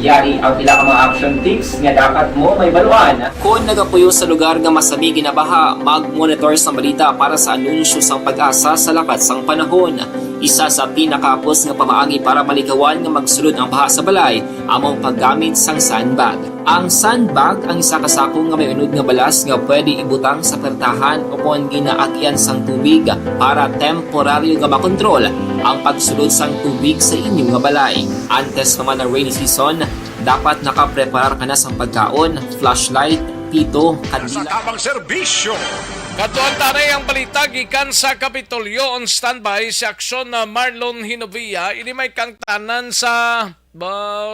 Yari ang pila ka mga action tips nga dapat mo may baluan. Kung nagapuyo sa lugar nga masami ginabaha, mag-monitor sa balita para sa anunsyo sang pag-asa sa lakat sang panahon. Isa sa pinakapos nga pamaagi para malikawan nga magsulod ang baha sa balay, among paggamit sang sandbag. Ang sandbag ang isa ka sako nga may unod nga balas nga pwede ibutang sa pertahan o kung ginaagyan sang tubig para temporaryo nga makontrol ang pagsulod sang tubig sa inyong nga balay. Antes naman ng rainy season, dapat nakapreparar ka na sang pagkaon, flashlight, pito, Sa kandila. tamang serbisyo. Katuan tanay ang balita gikan sa Kapitolyo on standby si aksyon na Marlon Hinovia ini may kangtanan sa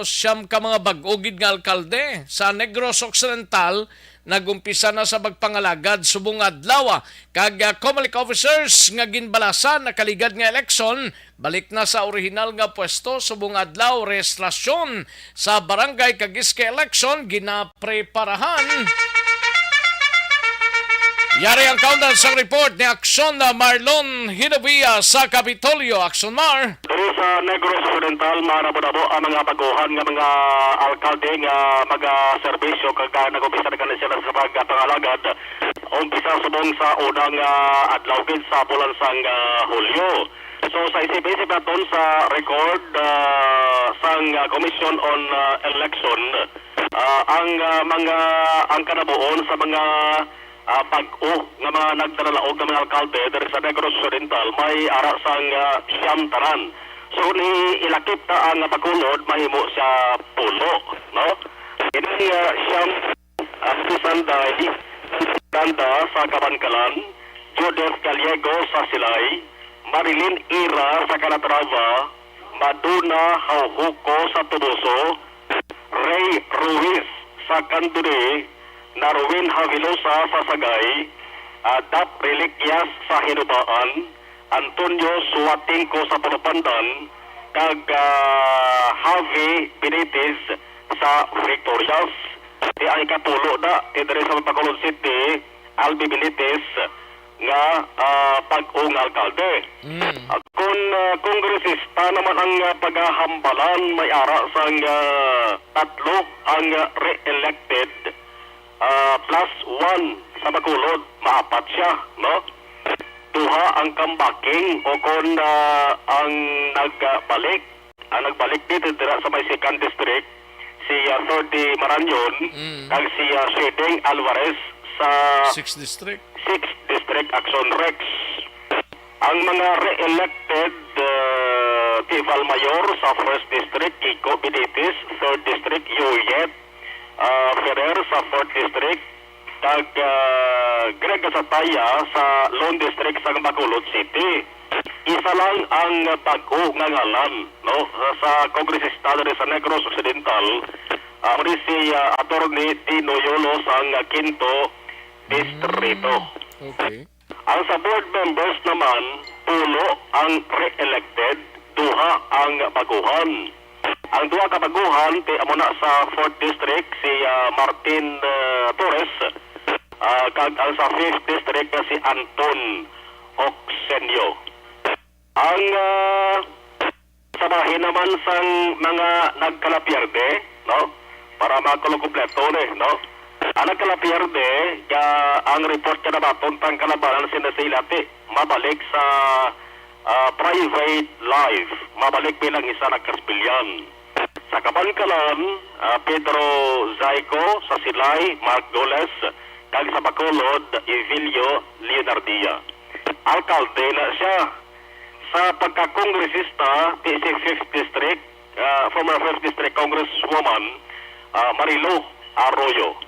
siyam ka mga bag-ogid nga alkalde sa Negros Occidental nagumpisa na sa pagpangalagad subong adlaw kag Comelec officers nga ginbalasan na kaligad nga eleksyon balik na sa orihinal nga pwesto subong adlaw rehistrasyon sa barangay kag iske election ginapreparahan. Yari ang countdown sa report ni Aksyon na Marlon Hinovia sa Kapitolyo. Aksyon Mar. Dito sa Negros Occidental, manabo-nabo ang mga baguhan ng mga alkalde nga mag-serbisyo kag nag-umpisa na kanila sila sa pagpangalagad. Umpisa subong sa unang adlaw gid sa bulan sang Hulyo. So sa isip-isip naton sa record sang Commission on Election, ang kanabuon sa mga pag-o nga mga nagdaralaog ng mga alkalde dari sa Negros Occidental may ara sang siyam tanan. So ni ilakip ta ang pagkulod mahimo sa pulo, no? Ini siyam Sanday Ganda sa Kabankalan, Judith Gallego sa Silay, Marilyn Ira sa Calatrava, Maduna Hauhuko sa Tubuso, Ray Ruiz sa Candure, Narwin Havilosa sa Sagay, Dap Reliquias sa Hinubaan, Antonio Suatingko sa Pulupandan, kag Javi Benitez sa Victorias. Di ang ikatulo na, tidari sa Bacolod City, Albi Benitez nga pag-ung alkalde. Kung kongresista naman ang paghahambalan, may ara sang tatlo ang re-elected plus 1 sa Bacolod, maapat siya, no? Duha ang kambaking o kung ang nagbalik dito sa may 2nd district, si Thordy Maranyon, kag si Sheding Alvarez sa 6th district. 6th district Action Rex. Ang mga re-elected Tival Mayor sa 1st district, Kiko Benitez, 3rd district, Yoyet Ferrer sa 4th district, kag Greg Sataya sa Lone district sa Bacolod City. Isa lang ang pag-o nga ngalan, no, sa kongresista sa Negros Occidental, si Attorney Dino Yolos ang 5th distrito. Okay. Ang sa board members naman, pulo ang re-elected, duha ang baguhan. Ang duha ka baguhan amo na sa 4th district si Martin Torres, kag ang sa 5th district si Anton Oxenio. Ang sa bahin naman sang mga nagkalapierde, no, para makulo-kompleto no. Ang nagkalapierde, ang report ka na baton tang kalabanan sinasilati, mabalik sa private life, mabalik bilang isa nagkasbilyan. Sa Kabankalan, Pedro Zaico sa Silay, Mark Goles, kag sa Bacolod, Evilio Leonardia. Alkalde na siya. Sa pagkakongresista, si 5th district, former 5th district congresswoman, Marilo Arroyo.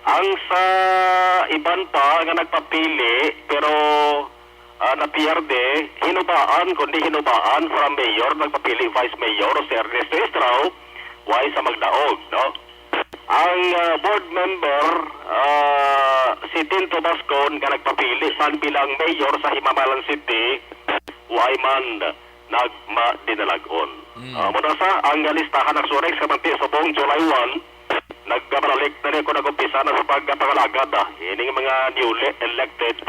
Ang sa iban pa nga nagpapili, pero napierde, hinubaan, kundi hinubaan from mayor, nagpapili vice mayor, si Ernesto Estrao, way sa Magdaog, no? Ang board member, si Tinto Bascon, nga nagpapili san bilang mayor sa Himamalan City, way man nagmadinalagon. Muna sa ang listahan ng Surex kamanti sa buong July 1, nagkabalik na rin ko nag-umpisa na sa pagkapangalagad. Ini mga newly elected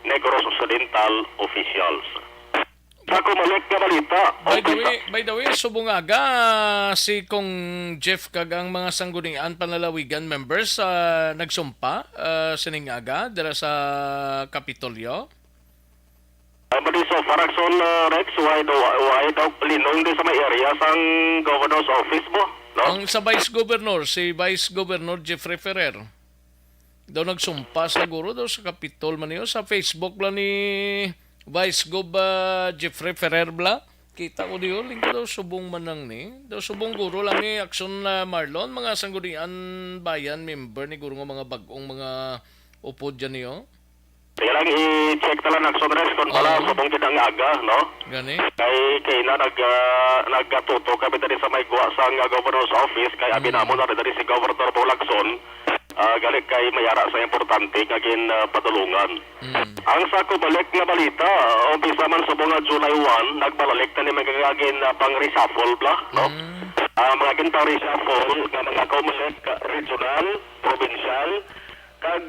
Negros Occidental officials. Sa Comelec nga balita, by the way, subungaga si Kong Jeff kag ang mga sanggunian panlalawigan members nagsumpa siningaga dira sa Kapitolyo. Maliso Farakson Rex, why daw linong din sa may area sang governor's office mo? No? Ang sa Vice Governor, si Vice Governor Jeffrey Ferrer. Daw nagsumpa siguro daw sa Capitol man niyo sa Facebook bla ni Vice Gov Jeffrey Ferrer bla. Kita ko diyo, lingko daw subong manang ni. Daw subong guro lang ni Aksyon Marlon, mga sanggunian bayan member ni guro nga mga bagong mga upod dyan niyo. Sige lang, i-check na lang action rest kung pala subong tinang aga, no? Gani? Kay na nagtuto kami dali sa may guwa sa governor's office, kay abinamo na rin dali si Governor Bolagson, galing kay mayara sa importante, kagin padulungan. Ang sa kubalik nga balita, umpisa man sa mga July 1, nagbalik na ni magagagin pang-reshuffle bla, no? Mga gintang reshuffle, nga mga kumulik, regional, provincial, kag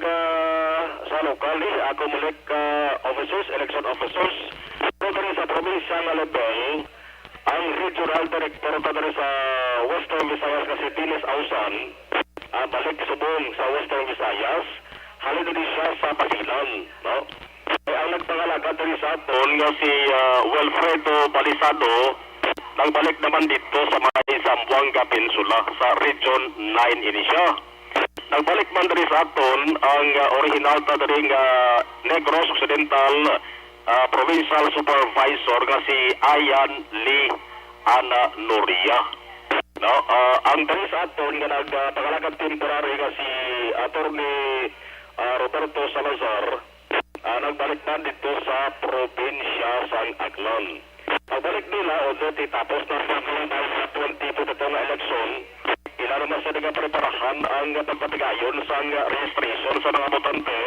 sa local, kumulik officers, election officers. Pero dari sa provincial level, ang regional director dari sa Western Visayas kasi Tinis Ausan, balik subong sa Western Visayas, halin din siya sa Pangilinan, no? Ang nagpangalaga din sa aton nga si Wilfredo Balisado, nagbalik naman dito sa may Zamboanga Peninsula sa Region 9 ini siya. Nagbalik man din sa aton ang original na din Negros Occidental Provincial Supervisor nga si Ayan Lee Ana Noria. No, ang dali sa aton nga nagpangalaga temporary nga si Attorney Roberto Salazar, nagbalik na dito sa probinsya San Aglan. Pagbalik nila, although tapos na sa 2022 na eleksyon, ilan naman sa nagpreparahan ang pagpatigayon sa registration sa mga botante.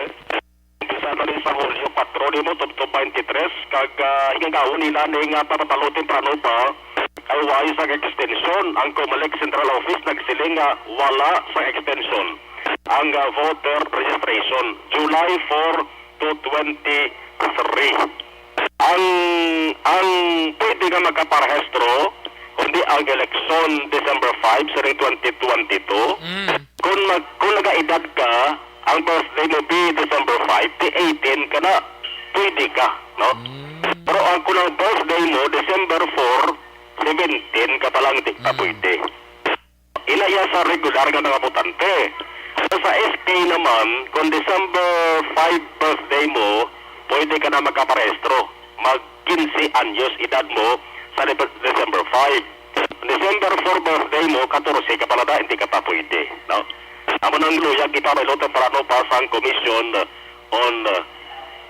Umpisa na rin sa Hulyo 4 ni mo, to 23, kag hingagawon nila ng papapalutin prano pa, ay wais sa extension. Ang Comelec Central Office nagsiling wala sa extension ang voter registration July 4 to 23. Ang pwede nga magkaparehistro kundi ang eleksyon December 5 sa 2022. Kung nag-edad ka, ang birthday mo be December 5, di 18 ka na, pwede ka, no? Pero ang kung ang birthday mo December 4, 17 ka palang di ka pwede. Ilaya sa regular nga mga botante. Sa SK naman, kung December 5 birthday mo, pwede ka na magkaparehistro. Mag-15 anyos edad mo sa December 5. December 4 birthday mo, 14 ka pala na, hindi ka pa pwede. No? Amo nang luyag kita may lotong parano pa sa Commission on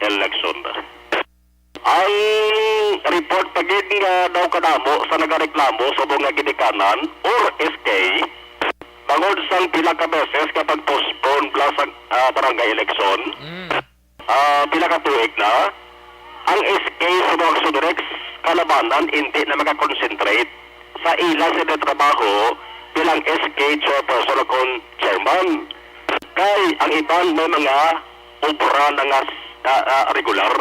Election. Ang report pagin nga daw kanamo sa nagareklamo sa mga ginikanan or SK, bangod sang pila ka beses kapag postpone sa barangay election, pila ka tuig na, ang SK sa mga Sudirex kalabanan hindi na makakonsentrate sa ilang sa trabaho bilang SK chairperson o chairman. Kay ang iban may mga obra na nga regular.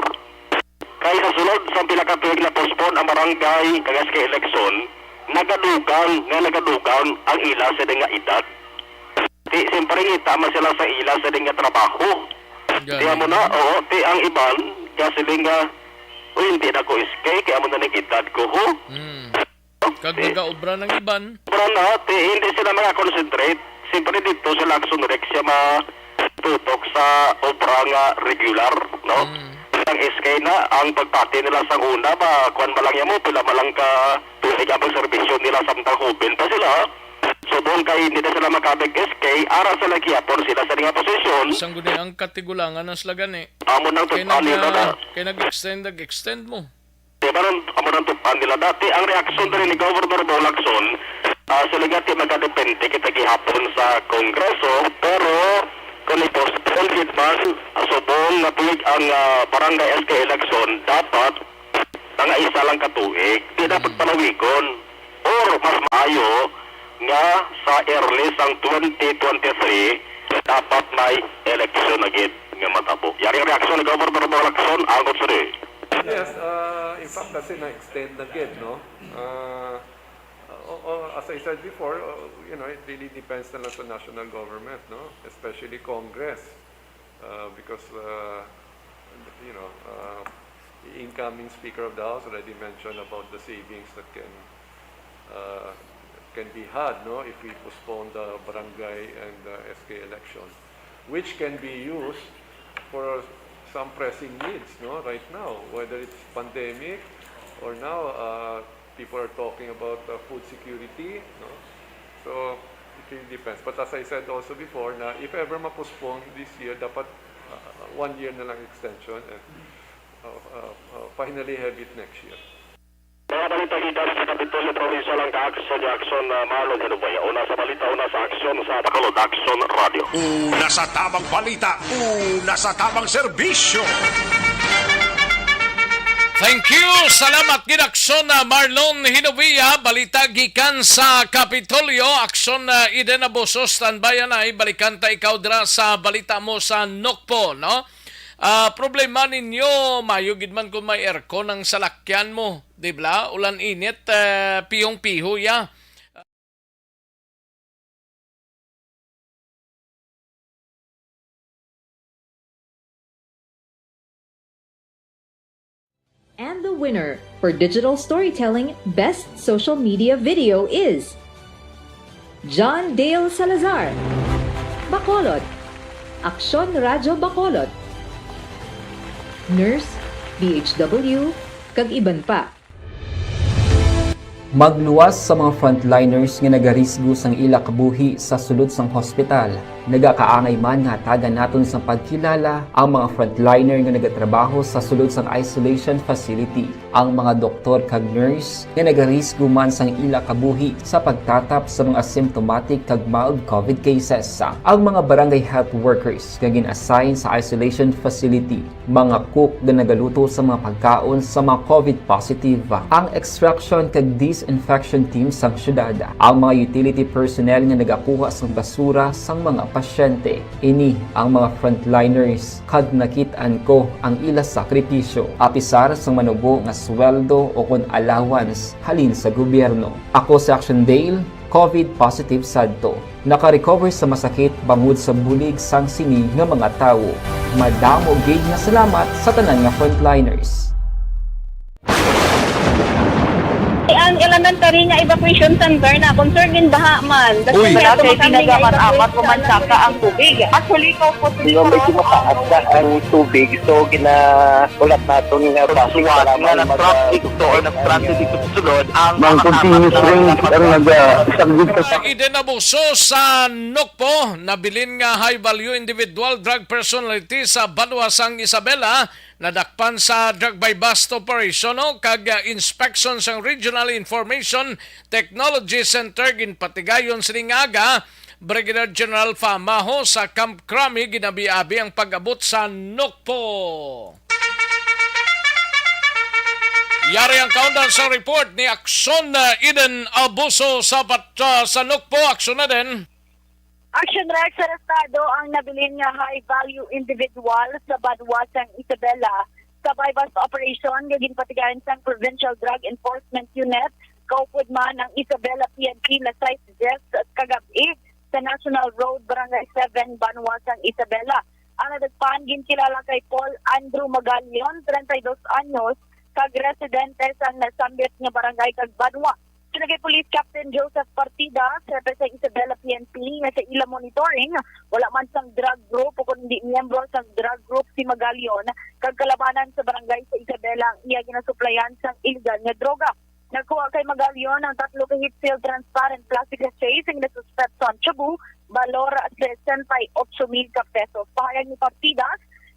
Kay sa sulod sa pila ka tuig na postpone ang barangay kag SK election, nagadugang ang ilang sa nga edad. Di siyempre tama sila sa ilang sa nga trabaho. Di mo na, ti ang iban kasi nga hindi na ko SK, kaya mo na nag-edad ko, ho? Kag nag-obra ng iban. Obra na, hindi sila makakonsentrate. Siyempre dito sa Lacson Rex siya matutok sa obra nga regular, no? Ang SK na, ang pagpati nila sa una, kuwan ba lang yan mo, pila malang ka, pila ang servisyo nila sa Mtanghuben pa sila. So doon kay hindi na sila makabig SK, ara sa nagyapon sila sa nga posisyon. Isang guni ang katigulangan ng slagan eh. Amo nang tupan nila na. Kaya nag-extend mo. Diba amo nang tupan nila dati. Ang reaksyon din ni Governor Bolagson, sila nga magkadepende kita gihapon sa Kongreso, pero kung i-postpone it man, subong na tuwig ang barangay SK election, dapat nga isa lang katuig. Di dapat panawigon. Or mas maayo, nga sa early sang 2023 dapat may election agad nga matabo. Yaring reaksyon ni Governor Bolagson angkot sa rin. Yes, in fact kasi na-extend agad, no? As I said before, it really depends na lang sa national government, no? Especially Congress, because the incoming Speaker of the House already mentioned about the savings that can be had, no, if we postpone the barangay and the SK election, which can be used for some pressing needs, no, right now, whether it's pandemic or now people are talking about food security, no, so it really depends. But as I said also before, na if ever ma-postpone this year, dapat 1 year na lang extension and finally have it next year. Mga balita kita sa Kapitolyo Provincial ang kaakso sa Jackson Marlon Hinubaya. Una sa balita, una sa aksyon sa Bacolod Action Radio. Una sa tamang balita, una sa tamang serbisyo. Thank you. Salamat gid Aksyon Marlon Hinubia, balita gikan sa Kapitolyo. Aksyon Eden Abuso, standby na balikan ta ikaw dira sa balita mo sa Nokpo, no? Problema ninyo, mayo gid man kung may aircon ang salakyan mo, di ba? Ulan init, piyong-piho ya. And the winner for Digital Storytelling Best Social Media Video is John Dale Salazar, Bacolod, Aksyon Radyo Bacolod, Nurse, DHW, kag iban pa. Magluwas sa mga frontliners nga nagarisgo sang ila kabuhi sa sulod sang hospital. Nagakaangay man nga tagan naton sa pagkilala ang mga frontliner nga nagatrabaho sa sulod sang isolation facility. Ang mga doktor kag nurse nga nagarisgo man sang ila kabuhi sa pagtatap sa mga asymptomatic kag mild COVID cases. Ang mga barangay health workers nga gin-assign sa isolation facility, mga cook nga nagaluto sa mga pagkaon sa mga COVID positive, ang extraction kag disinfection team sang syudad, ang mga utility personnel nga nagakuha sang basura sang mga pasyente. Ini ang mga frontliners kag nakit-an ko ang ila sakripisyo apisar sang manubo nga sweldo o kun allowance halin sa gobyerno. Ako si Action Dale, COVID positive sadto. Naka-recover sa masakit bangod sa bulig sang sini nga mga tawo. Madamo gid nga salamat sa tanan nga frontliners. Ang elementary nga evacuation center na concern din baha man. Uy, kaya pinagamat-amat kumansaka ang tubig. Actually, ko po Medyo mataas na ang tubig. So, ulat natin nga pasiwala nga ng traffic to or nag-traffic dito sa sulod. Ang continuous ring ang nag-isagid sa Eden Abuso sa Nokpo, nabilin nga high value individual drug personality sa Banwasang Isabela, nadakpan sa drug by bust operation o kag inspection sang Regional Information Technology Center ginpatigayon sining aga. Brigadier General Famaho sa Camp Crami ginabi-abi ang pag-abot sa Nokpo. Yari ang countdown sa report ni Aksyon Eden Abuso sa Nokpo. Aksyon na din. Action Rex sa Estado ang nabilin nga high-value individual sa Banwasang Isabela sa bypass operation gagin patigayan sa Provincial Drug Enforcement Unit. Kaupod man ang Isabela PNP na site desk at kagabi sa National Road, Barangay 7, Banwasang Isabela. Ang nadagpan ginkilala kay Paul Andrew Magalion, 32 anyos, kag residente sa nasambit nga barangay kag Banwa. Sinagay Police Captain Joseph Partida, sa Isabela PNP, nga sa ila monitoring, wala man sang drug group o kundi miyembro sang drug group si Magalion, kag kalabanan sa barangay sa Isabela ang iya ginasuplayan sang illegal nga droga. Nagkuha kay Magalion ang 3 ka heat-sealed transparent plastic sachet na suspect sa Cebu, balor 68,000 pesos. Pahayag ni Partida,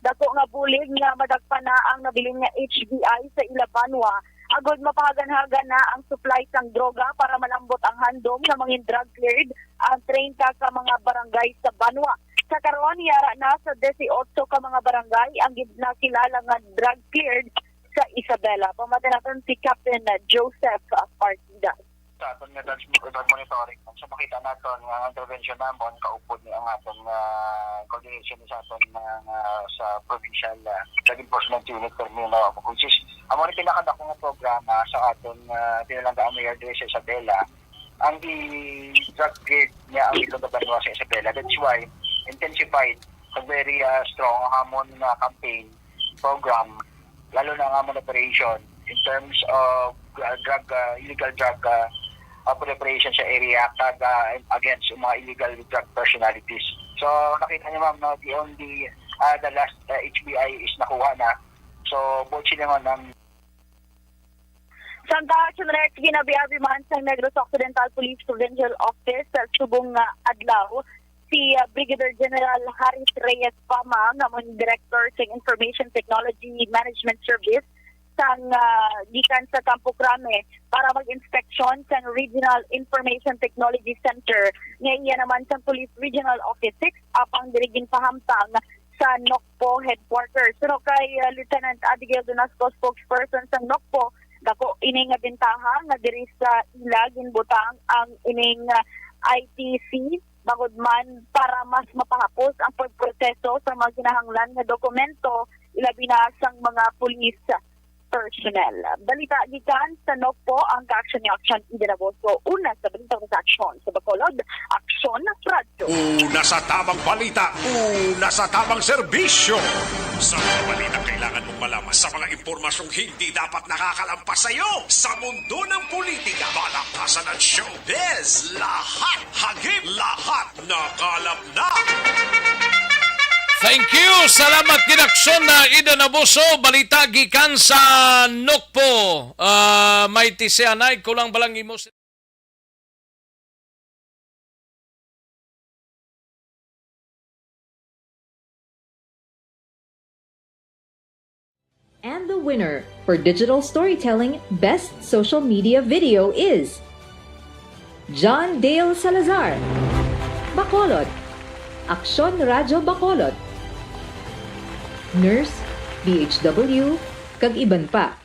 dako nga bulig nga madagpan na ang nabiling nga HBI sa Ilabanwa. Agod mapahagan-hagan na ang supply sang droga para malambot ang handom na mga drug cleared ang 30 ka mga barangay sa Banwa. Sa karon yara na sa 18 ka mga barangay ang ginakilala nga drug cleared sa Isabela. Pamatan natin si Captain Joseph Partida. sa aton nga drug monitoring. So makita naton nga ang intervention namon kaupod ni ang aton coordination sa aton sa provincial drug enforcement unit Termino, which is amo ni pinakadako nga programa sa aton tinalanggaan mayor dire sa Isabela. Ang drug grade niya ang ilong Banwa sa Isabela. That's why intensified a very strong hamon na campaign program, lalo na ang hamon operation in terms of illegal drug proliferation sa area against mga illegal drug personalities. So nakita niyo ma'am, no, the last HBI is nakuha na. So both sila ng Santa Chunrex ginabiabi man sa Negros Occidental Police Provincial Office sa subong adlaw si Brigadier General Haris Reyes Pama, namon Director sa Information Technology Management Service sang gikan sa Campo Crame para mag-inspeksyon sa Regional Information Technology Center. Ngayon naman sa Police Regional Office 6 apang dirigin pahamtang sa NOCPO headquarters. So kay Lieutenant Abigail Donasco, spokesperson sa NOCPO, dako ining nga bintaha nga diri sa ilag inbutang ang ining ITC bagod man para mas mapahapos ang pagproseso sa mga kinahanglan nga dokumento ilabi na sang mga pulis personnel. Balita gikan sa NOCPO ang ka-action ni Action Idinaboso. Una sa balita sa aksyon sa Bacolod, Aksyon Radyo. Una sa tamang balita, una sa tamang serbisyo. Sa mga balita kailangan mong malaman sa mga impormasyong hindi dapat nakakalampas sa iyo. Sa mundo ng politika, balakasan at showbiz, lahat hagip, lahat nakalap na. Thank you. Salamat kinaksyon na Ida Nabuso. Balita gikan sa NOCPO. May tisianay kulang balang imo. And the winner for Digital Storytelling Best Social Media Video is John Dale Salazar, Bacolod, Aksyon Radyo Bacolod, Nurse, DHW, kag iban pa.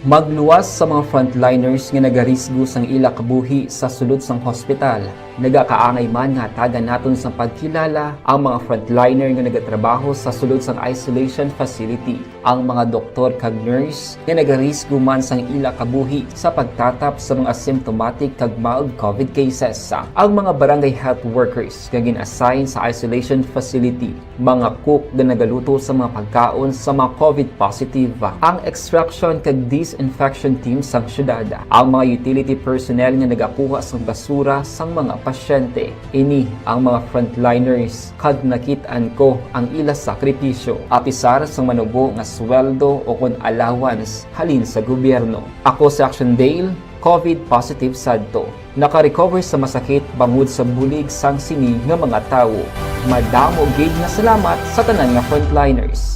Magluwas sa mga frontliners nga nagarisgo sang ila kabuhi sa sulod sang hospital. Nagakaangay man nga tagan naton sa pagkilala ang mga frontliner nga nagatrabaho sa sulod sang isolation facility. Ang mga doktor kag nurse nga nagarisgo man sang ila kabuhi sa pagtatap sa mga asymptomatic kag mild COVID cases. Ang mga barangay health workers nga gin-assign sa isolation facility, mga cook nga nagaluto sa mga pagkaon sa mga COVID positive, ang extraction kag disinfection team sang syudad, ang mga utility personnel nga nagakuha sang basura sang mga pasyente. Ini ang mga frontliners kag nakit-an ko ang ila sakripisyo apisar sang manubo nga sweldo o kon allowance halin sa gobyerno. Ako si Action Dale, COVID positive sadto. Naka-recover sa masakit bangod sa bulig sang sini nga mga tawo. Madamo gid nga salamat sa tanan nga frontliners.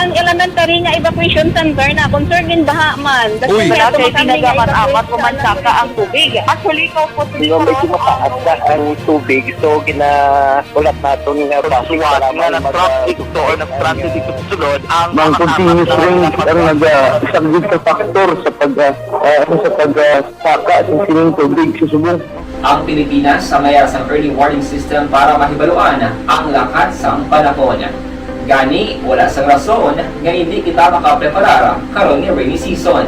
Ang elementary nga evacuation center na concern din baha man. Uy, Kasi pinagamat-amat kumansaka ang tubig. Actually, ko po Yung medyo mataas na ang tubig, so ginaulat natin nga pasiwala nga ng traffic to or ng-transit dito sa sulod. Ang continuous range ang nag-subject sa factor sa pagsaka sa sining tubig sa subong. Ang Pilipinas sa mayroon sa early warning system para mahibaluan ang lakas sang panahon. Gani, wala sang rason nga hindi kita makapreparara karon ni rainy season.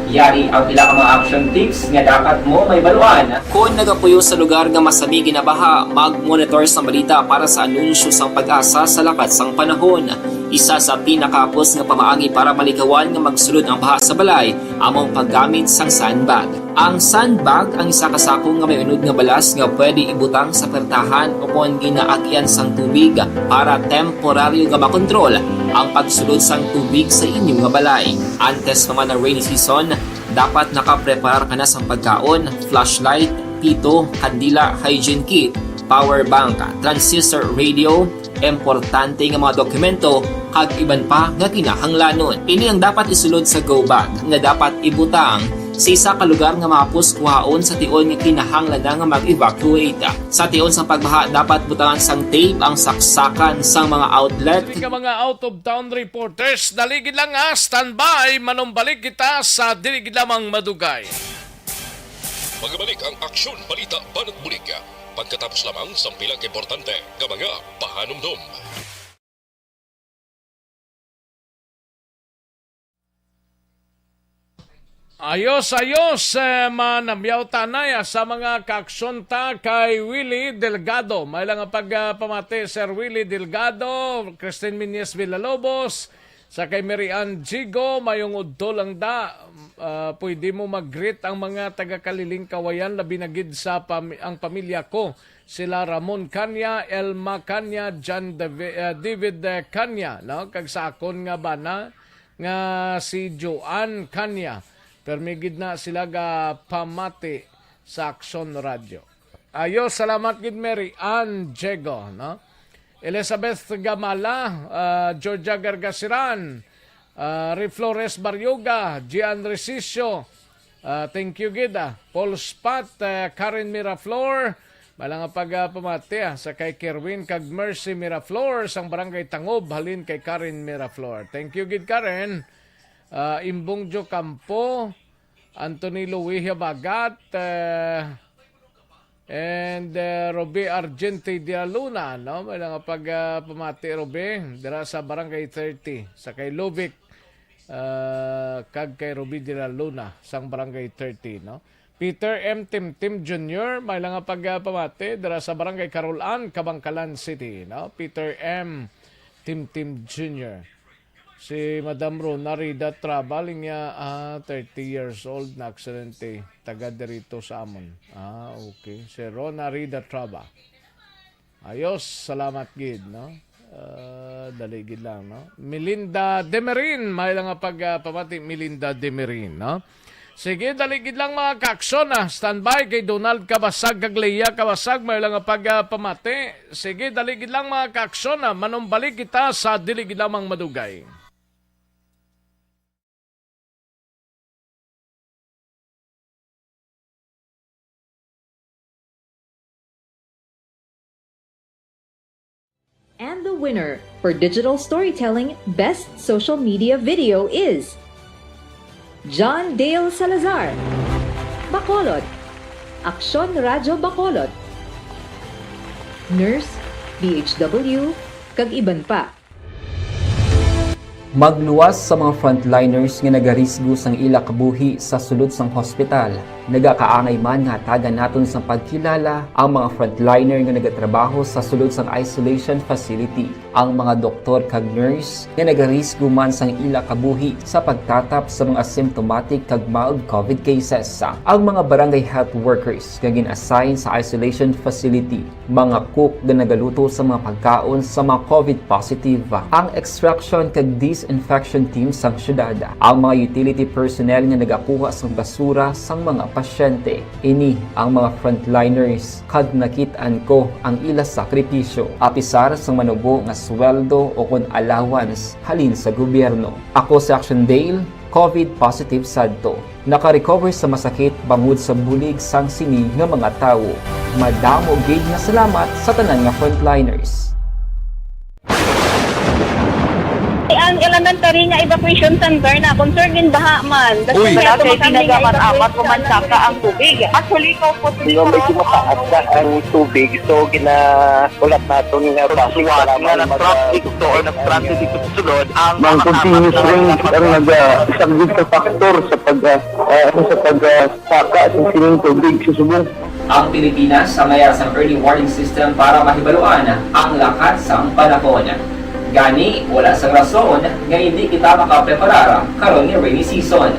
Yari ang pila ka mga action tips nga dapat mo may baluan. Kung nagapuyo sa lugar nga masabi ginabaha, mag-monitor sa balita para sa anunsyo sang pag-asa sa lakas sang panahon. Isa sa pinakapos nga pamaagi para malikawan nga magsulod ang baha sa balay, among paggamit sang sandbag. Ang sandbag ang isa kasako nga may unod nga balas nga pwede ibutang sa pertahan o kung ginaagyan sang tubig para temporaryo nga makontrol ang pagsulod sang tubig sa inyong nga balay. Antes naman ng rainy season, dapat nakapreparar ka na sang pagkaon, flashlight, pito, kandila, hygiene kit, power bank, transistor radio, importante nga mga dokumento kag iban pa nga kinahanglanon. Ini ang dapat isulod sa go bag nga dapat ibutang sa isa ka lugar nga mapos kuhaon sa tion nga kinahanglan nga mag-evacuate. Sa tion sa pagbaha dapat butangan sang tape ang saksakan sang mga outlet. Mga out of town reporters, daligid lang nga standby manumbalik kita sa diligid lamang madugay. Magbalik ang Aksyon Balita Banat Bulig. Pagkatapos lamang sa pilang importante nga mga pahanumdum. Ayos, manamyaw tanay sa mga kaksonta kay Willie Delgado. May lang ang pagpamati, Sir Willie Delgado, Christine Minyes Villalobos, sa kay Mary Ann Gigo, mayong udto lang da. Pwede mo mag-greet ang mga taga-Kaliling Kawayan, labi na gid sa ang pamilya ko. Sila Ramon Kanya, Elma Kanya, John David Kanya, no? Kag sa akon nga bana nga si Joanne Kanya. Permigid na sila ga pamati sa Aksyon Radio. Ayo, salamat gid Mary Ann Diego, no? Elizabeth Gamala, Georgia Gargasiran, Riflores Baryoga, Gian Resicio, thank you gid. Paul Spat, Karen Miraflor, malang pamati sa kay Kerwin kag Mercy Miraflor sang Barangay Tangob, halin kay Karen Miraflor. Thank you gid Karen. Imbong Jo Campo, Anthony Luihia Bagat, and Robe Argente de Luna, no? May nga pamati Robe dira sa Barangay 30 sa kay Lovic kag kay Robe de Luna sang Barangay 30, no? Peter M. Tim Jr. may nga pamati dira sa Barangay Carolan, Kabangkalan City, no? Peter M. Tim Jr. Si Madam Rona Rida Trabaling niya 30 years old na aksidente taga dito sa amon. Okay. Si Rona Rida Traba. Ayos, salamat gid, no? Daligid lang, no? Melinda Demerin, may lang pamati Melinda Demerin, no? Sige, daligid lang mga kaksyon, standby kay Donald Kabasag, Gagleya Kabasag, may lang pamati. Sige, daligid lang mga kaksyon, manumbalik kita sa diligid lamang madugay. And the winner for Digital Storytelling Best Social Media Video is John Dale Salazar, Bacolod, Aksyon Radio Bacolod, Nurse, DHW, kag iban pa. Magluwas sa mga frontliners nga nagarisgo sang ila kabuhi sa sulod sang hospital. Nagakaangay man nga tagan naton sa pagkilala ang mga frontliner nga nagatrabaho sa sulod sang isolation facility. Ang mga doktor kag nurse nga nagarisgo man sang ila kabuhi sa pagtatap sa mga asymptomatic kag mild COVID cases. Ang mga barangay health workers nga gin-assign sa isolation facility, mga cook nga nagaluto sa mga pagkaon sa mga COVID positive, ang extraction kag disinfection team sang syudad, ang mga utility personnel nga nagakuha sang basura sang mga pasyente. Ini ang mga frontliners kad nakit-an ko ang ila sakripisyo apisar sang manubo nga sweldo o kun allowance halin sa gobyerno. Ako si Action Dale, COVID positive sadto. Naka-recover sa masakit bangod sa bulig sang sinig nga mga tawo. Madamo gid nga salamat sa tanan nga frontliners. Ang elementary nga evacuation center na concern din baha man. Uy, kasi pinagaman-amat kumansaka ang tubig. Actually, ko po Hindi may kumataas na ang tubig. So, ulat natin nga pasiwala nga ng traffic to or nag-traffic dito sa sulod. Ang continuous ring ang nag-isang sa factor sa pagsaka sa sining tubig sa subong. Ang Pilipinas sa mayroon sa early warning system para mahibaluan ang lakat sa panahon. Gani, wala sang rason nga hindi kita makapreparara karon ni rainy season.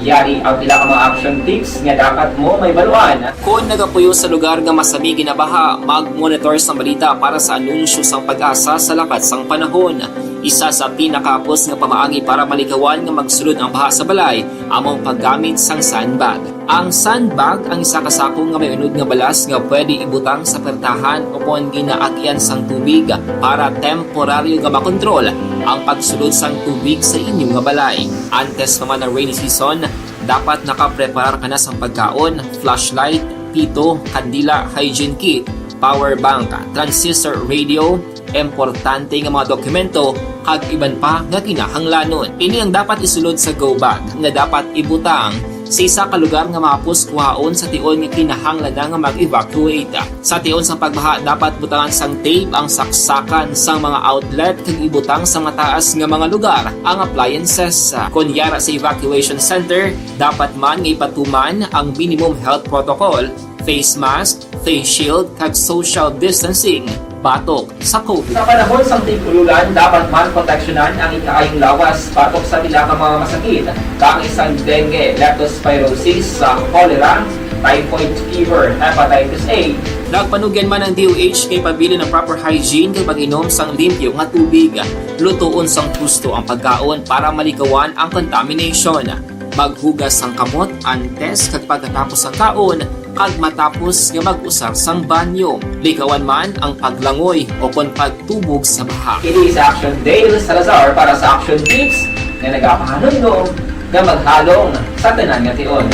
Yari ang pila ka mga action tips nga dapat mo may baluan. Kung nagapuyo sa lugar nga masabi ginabaha, mag-monitor sa balita para sa anunsyo sang pag-asa sa lakat sang panahon. Isa sa pinakapos nga pamaagi para maligawan nga magsulod ang baha sa balay, among paggamit sang sandbag. Ang sandbag ang isa ka sako nga may unod nga balas nga pwede ibutang sa pertahan o kung ginaagyan sang tubig para temporaryo nga makontrol ang pagsulod sang tubig sa inyong nga balay. Antes naman ng rainy season, dapat nakapreparar ka na sang pagkaon, flashlight, pito, kandila, hygiene kit, power bank, transistor radio, importante nga mga dokumento kag iban pa nga kinahanglanon. Ini ang dapat isulod sa go bag nga dapat ibutang sa isa ka lugar nga mapos kuhaon sa tion nga kinahanglan nga mag-evacuate. Sa tion sa pagbaha dapat butangan sang tape ang saksakan sang mga outlet kag ibutang sa mataas nga mga lugar ang appliances. Kunyara sa evacuation center, dapat man nga ipatuman ang minimum health protocol, face mask, face shield kag social distancing. Batok sa COVID. Sa panahon sa tig-ululan, dapat man proteksyonan ang ikaayong lawas batok sa pila ka mga masakit, kang isang dengue, leptospirosis, cholera, typhoid fever, hepatitis A. Nagpanugyan man ang DOH kay pabili ng proper hygiene kay pag-inom sang limpyo nga tubig. Lutuon sang gusto ang pagkaon para maligawan ang contamination. Maghugas sang kamot antes kag pagkatapos ang kaon ag matapos nga mag-usar sang banyo. Likawan man ang paglangoy o kon pagtubog sa baha. Kini sa Action Dale Salazar para sa Action Tips nga nagapahanundong nga maghalong sa tanan nga tion.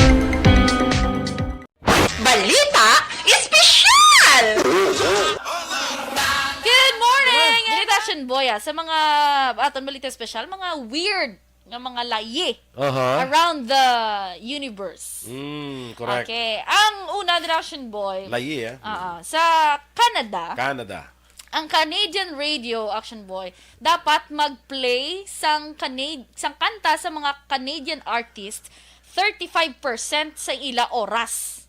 Balita Espesyal! Good morning! Action boy, sa mga aton balita espesyal, mga weird nga mga layi around the universe. Correct. Okay. Ang una, Action boy. Layi, sa Canada. Ang Canadian radio, Action boy, dapat mag-play sang kanta sa mga Canadian artists 35% sa ila oras.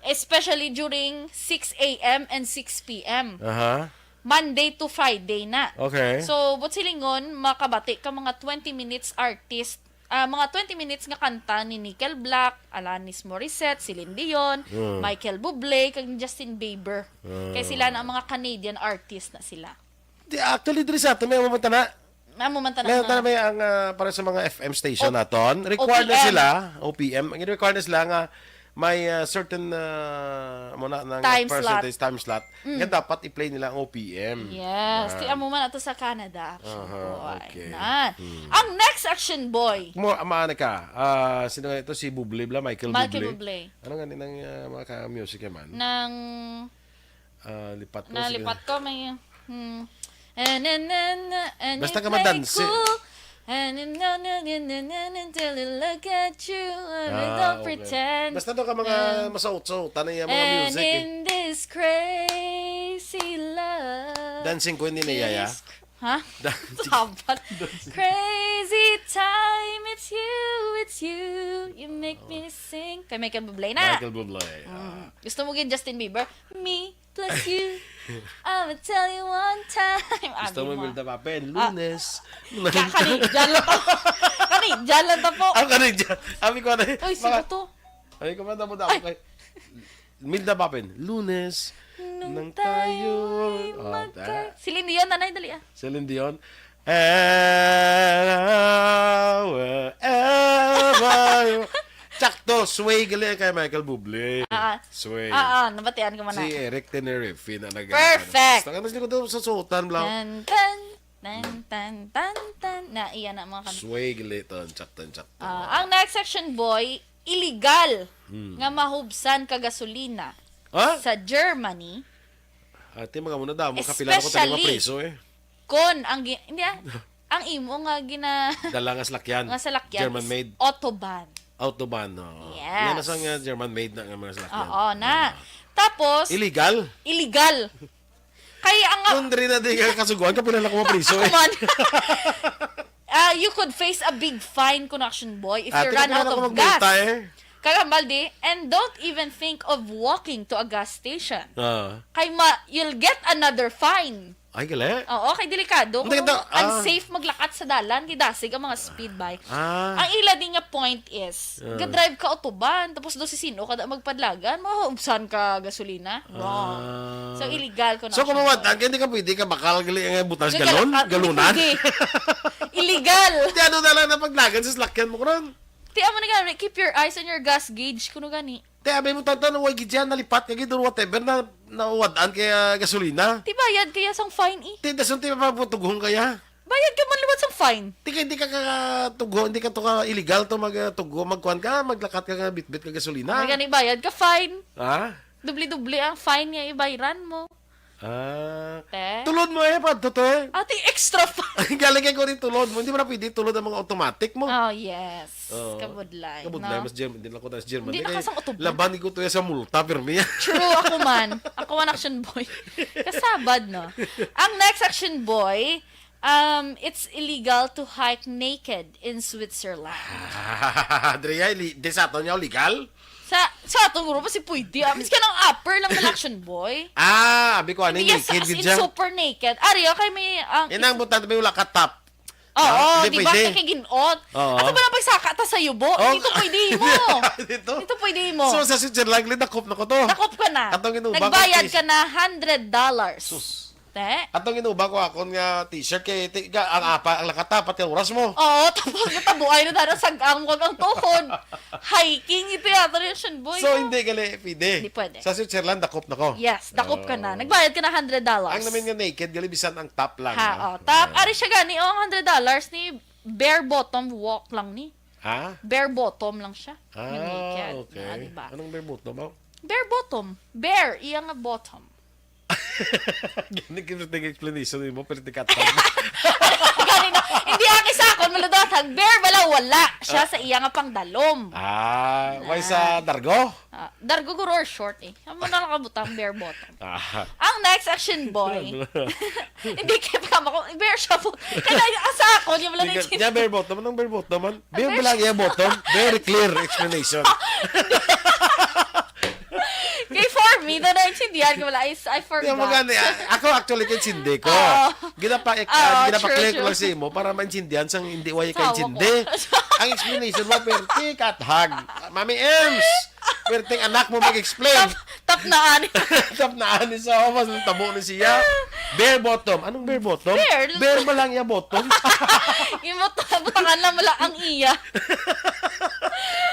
Especially during 6 a.m. and 6 p.m. Monday to Friday na. Okay. So, but silingon, makabati ka mga 20 minutes artist, mga 20 minutes nga kanta ni Nickel Black, Alanis Morissette, Celine Dion, Michael Bublé, kag Justin Bieber. Kaya sila na ang mga Canadian artist na sila. Actually, diri sa ato, may mamanta na. May ang para sa mga FM station naton. Required na sila, OPM. Ang required na sila nga may certain time slot. Nga dapat i-play nila ang OPM. Yes. Tiyan mo man ato sa Canada. Okay. Ang next Action boy. Maana ka. Sino nga ito? Si Bublé, Michael Bublé. Ano nga ng mga music man? Nang lipat ko. Lipat ko may basta ka madansi. And until I look at you, don't pretend. Basta doon ka mga masuot-suot, tanay mga music. And in this crazy love. Dancing Queen ni Yaya. Ha? Crazy time, it's you. You make me sing. Kay Michael Bublé na. Michael Bublé. Gusto mo gin Justin Bieber? Me plus you. I'ma tell you one time. Gusto mo Milda Papen? Lunes. Kanidyan lang ta po. Kanidyan. Abi ko na. Uy, sino to? Ay, kumanda mo daw. Milda Papen. Lunes. Nang tayo. Celine Dion, nanay, dali Celine Dion. Sakto, sway gali kay Michael Bublé. Sway. Nabatian ko man na. Si Eric Tenerife na Perfect. Gusto ka na sa suotan lang. Tan. Na, iyan na mga kanto. Sway gali ton, sakto. Ang next section, boy, illegal nga mahubsan ka gasolina sa Germany. Ate, mga muna damo, kapila ko tayo mapreso Kon, hindi ang imo nga dala nga salakyan. German made. Autobahn, no. Yes. Yan na sang German made na mga salakyan. Oo, na. Tapos, illegal. Kaya ang Kundri na di ka kasuguan, kapila na ko mapreso you could face a big fine, Action boy, if you run out of gas. Kagambaldi, and don't even think of walking to a gas station. You'll get another fine. Ay, gali? Oo, kay delikado. Kung unsafe maglakat sa dalan, kidasig ang mga speed bike. Ang ila din nga point is, ga-drive ka autoban, tapos do si sino kada magpadlagan, mahuubsan ka gasolina. Wrong. So, illegal ko na. So, kung mawatan, hindi ka pwede ka bakal gali ang butas galunan? Illegal. Di ano na lang na paglagan sa slakyan mo ko ron? Ti amo na gani, keep your eyes on your gas gauge kuno gani. Ti abay mo tantan way gidyan nalipat kay gid whatever na nawadaan kay gasolina. Ti bayad kaya sang fine Ti dason ti maputughong kaya. Bayad ka man liwat sang fine. Ti hindi ka tugo, hindi ka to ka illegal to magtugo, magkuan ka, maglakat ka nga bitbit ka gasolina. Gani bayad ka fine. Dubli-dubli ang fine nga ibayran mo. Tulod mo pa, totoo Ati extra fine. Galing ko rin tulod mo. Hindi mo na pwede tulod ang mga automatic mo. Oh, yes. Kabudlay. Kabudlay, mas German. Hindi na ako tayo German. Hindi nakasang autobahn. Laban ko to sa multa, pirmi. True, ako man. Ako man Action boy. Kasabad, no? Ang next Action boy, it's illegal to hike naked in Switzerland. Adria, di sa ato niya legal? Sa atong grupo si pwede. Miss ka ng upper lang ng Action boy. Abi ko, ano yes, naked as in super naked. Ariyo, kay may... Inang butan, may wala ka top. Oo, di ba? Kaya ginot. Ato ba na pagsaka ta sa yubo? Dito pwede mo. Dito pwede mo. So, sa Switzerland, nakop na ko to. Nakop ka na. Nagbayad ka na $100. Sus. Te? Atong inuba ko akon nga t-shirt kay ang lakatapat yung oras mo. Oo, tapos natabuhay na tayo sagang wag ang tuhod. Hiking ito yata rin siya, boy. So, hindi gali, pide. Hindi pwede. Sa Switzerland, dakop na ko. Yes, dakop ka na. Nagbayad ka na $100. Ang namin nga naked, gali bisan ang top lang. Ha, top. Ari siya gani, $100 ni bare bottom walk lang ni. Ha? Bare bottom lang siya. Ah, Nga naked. okay. Diba? Anong bare bottom mo? Bare bottom. Bare, iya nga bottom. Gani kinang explanation mo, pero di katang. Ganina, hindi aki sa akon, maludotag. Bare bala, wala. Siya sa iya nga pang dalom. Why sa Dargo? Dargo guro or short eh. Amo na nakabutang bare bottom. Ah. Ang next action boy. Hindi kaya pa ko, bare siya po. Kaya asa ako, yung wala na Nya bare bottom, anong bare bottom man? Bare ba lang yung bottom? Very clear explanation. Kay for me, na naintindihan ko wala, I forgot. Yung mga, ako actually kaintindi ko. Ginapa-click ko lang sa imo para maintindihan sang hindi wala kaintindi. Ang explanation mo, perti kathag. Mami Ems, perting anak mo mag-explain. Tap na ani. Tap na ani sa omas, tabo ni siya. Bare bottom. Anong bare bottom? Bare ba lang yung bottom? Yung butangan lang wala ang iya.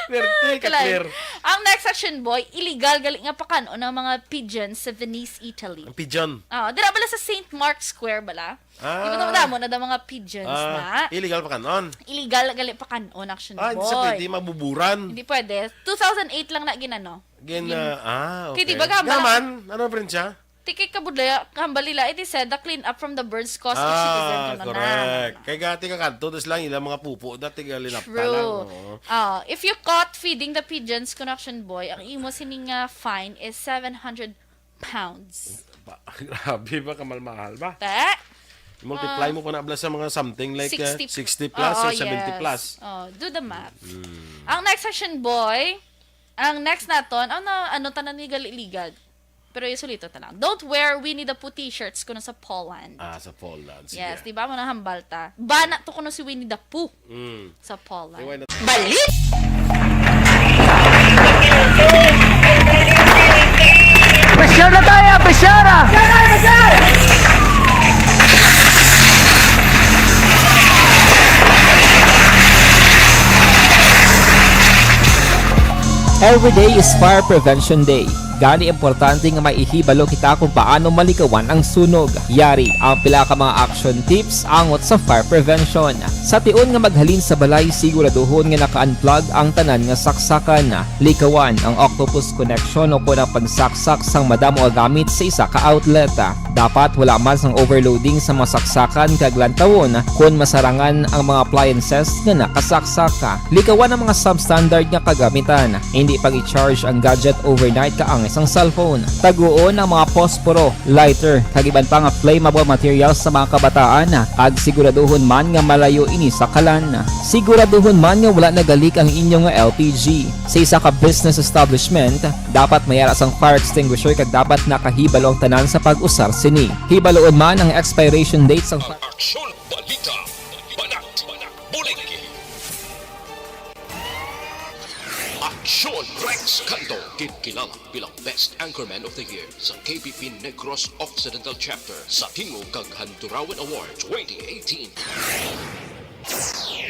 Perti ka-clear. Ang next action boy, illegal galing nga pakano ng mga pigeons sa Venice, Italy. Ang pigeon. Dira bala sa St. Mark's Square bala. Iba mo na da mga pigeons na. Illegal pa kanon. Illegal gali pakano action boy. Hindi sa pwede mabuburan. Hindi pwede. 2008 lang na ginano. Okay. Kaya di ba Gaman, ano pa rin siya? Tikay kabudlaya, kambalila, it is said, the clean up from the birds caused of citizen. Correct. Kaya gati ka kanto, tapos lang ilang mga pupo, dati ka linap ka lang. If you caught feeding the pigeons, connection boy, ang imo sining fine is 700 pounds. Grabe ba, kamal-mahal ba? Multiply mo ko na sa mga something like 60 plus or 70 plus. Do the math. Ang next section boy, ang next naton, ano tanan ni gali-ligad? Pero yung sulito ta lang. Don't wear Winnie the Pooh t-shirts kuno sa Poland. Sa Poland. Sige. Yes, di ba? Manahambal ta. Bana to kuno si Winnie the Pooh sa Poland. Balik! Pressure na tayo! Pressure! Every day is Fire Prevention Day. Gani importante nga maihibalo kita kung paano malikawan ang sunog. Yari ang pila ka mga action tips angot sa fire prevention. Sa tion nga maghalin sa balay, siguraduhon nga naka-unplug ang tanan nga saksakan. Likawan ang octopus connection o kung pagsaksak sang madamo gamit sa isa ka outlet. Dapat wala man sang overloading sa mga saksakan kag lantawon kung masarangan ang mga appliances nga nakasaksaka. Likawan ang mga substandard nga kagamitan. Hindi pag i-charge ang gadget overnight kaang isang cellphone. Taguon ang mga posporo, lighter, kag iban pa nga flammable materials sa mga kabataan. Ag siguraduhon man nga malayo ini sa kalan. Siguraduhon man nga wala nagalik ang inyong LPG. Sa isa ka business establishment, dapat mayara sang fire extinguisher kag dapat nakahibalo ang tanan sa pag-usar sini. Hibaloon man ang expiration date sang Aksyon Balita. Banat. Bulig. Aksyon Rex Canto, kilala bilang Best Anchorman of the Year sa KBP Negros Occidental Chapter sa Tingog kag Handurawan Award 2018.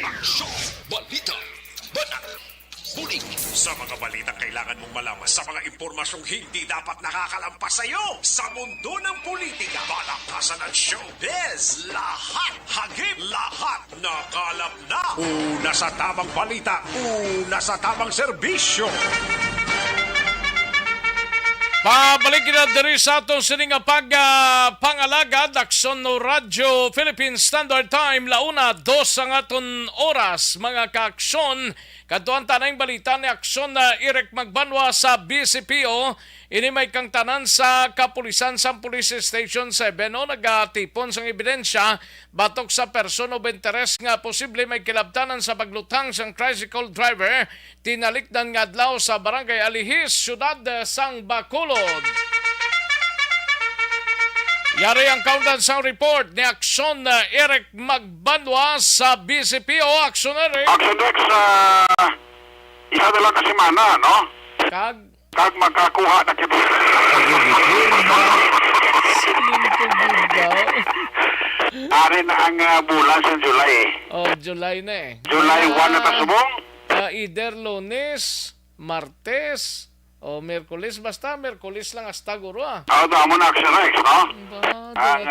Aksyon Balita. Banat. Bulig. Sa mga balita kailangan mong malaman sa mga impormasyong hindi dapat nakakalampas sa iyo sa mundo ng politika, balakasan ng showbiz, lahat, hagip, lahat nakalap na. Una sa tamang balita, una sa tamang serbisyo. Pabalik na diri sa atong sining pangalagad Aksyon no Radyo Philippine Standard Time launa 2 ang aton oras mga kaaksyon kadtuan tanang balita ni Aksyon na Eric Magbanwa sa BCPO ini may kang tanan sa kapulisan sa Police Station 7 nagatipon sang ebidensya batok sa person of interest nga posible may kilabtanan sa paglutang sang tricycle driver tinalikdan nga adlaw sa Barangay Alihis, Syudad sang Bacolod. Yari ang countdown sa report ni Aksyon na Eric Magbanwa sa BCPO. Aksyon Eric. Aksyon Rex, isa na lang kasi mana, no? Kag makakuha na kita. Siling tubig daw. Ari na ang bulan sa July eh. Oh, July na eh. July 1 na tasubong. Either Lunes, Martes, o Merkulis. Basta Merkulis lang hasta guro ah. Damo na action Rex, no? Ang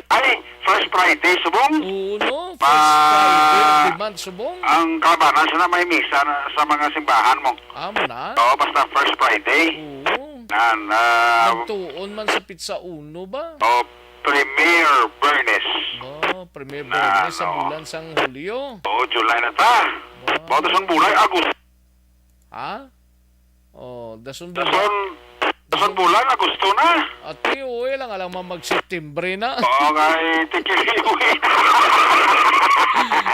ay, First Friday subong. Uno, First Friday of the month subong. Ang kalabanan siya na may misa sa mga simbahan mo. Amo na. Oo, basta First Friday. Oo. Nagtuon man sa pizza uno ba? O, Premier Bernes. Premier Bernes sa bulan sang Hulyo. Oo, July na ta. Bawdo sang bulay, Agosto. Ha? Oh, dason bulan, Agosto na. Ati, uwi lang alam mag-September na. Oo, kay tikiliwi.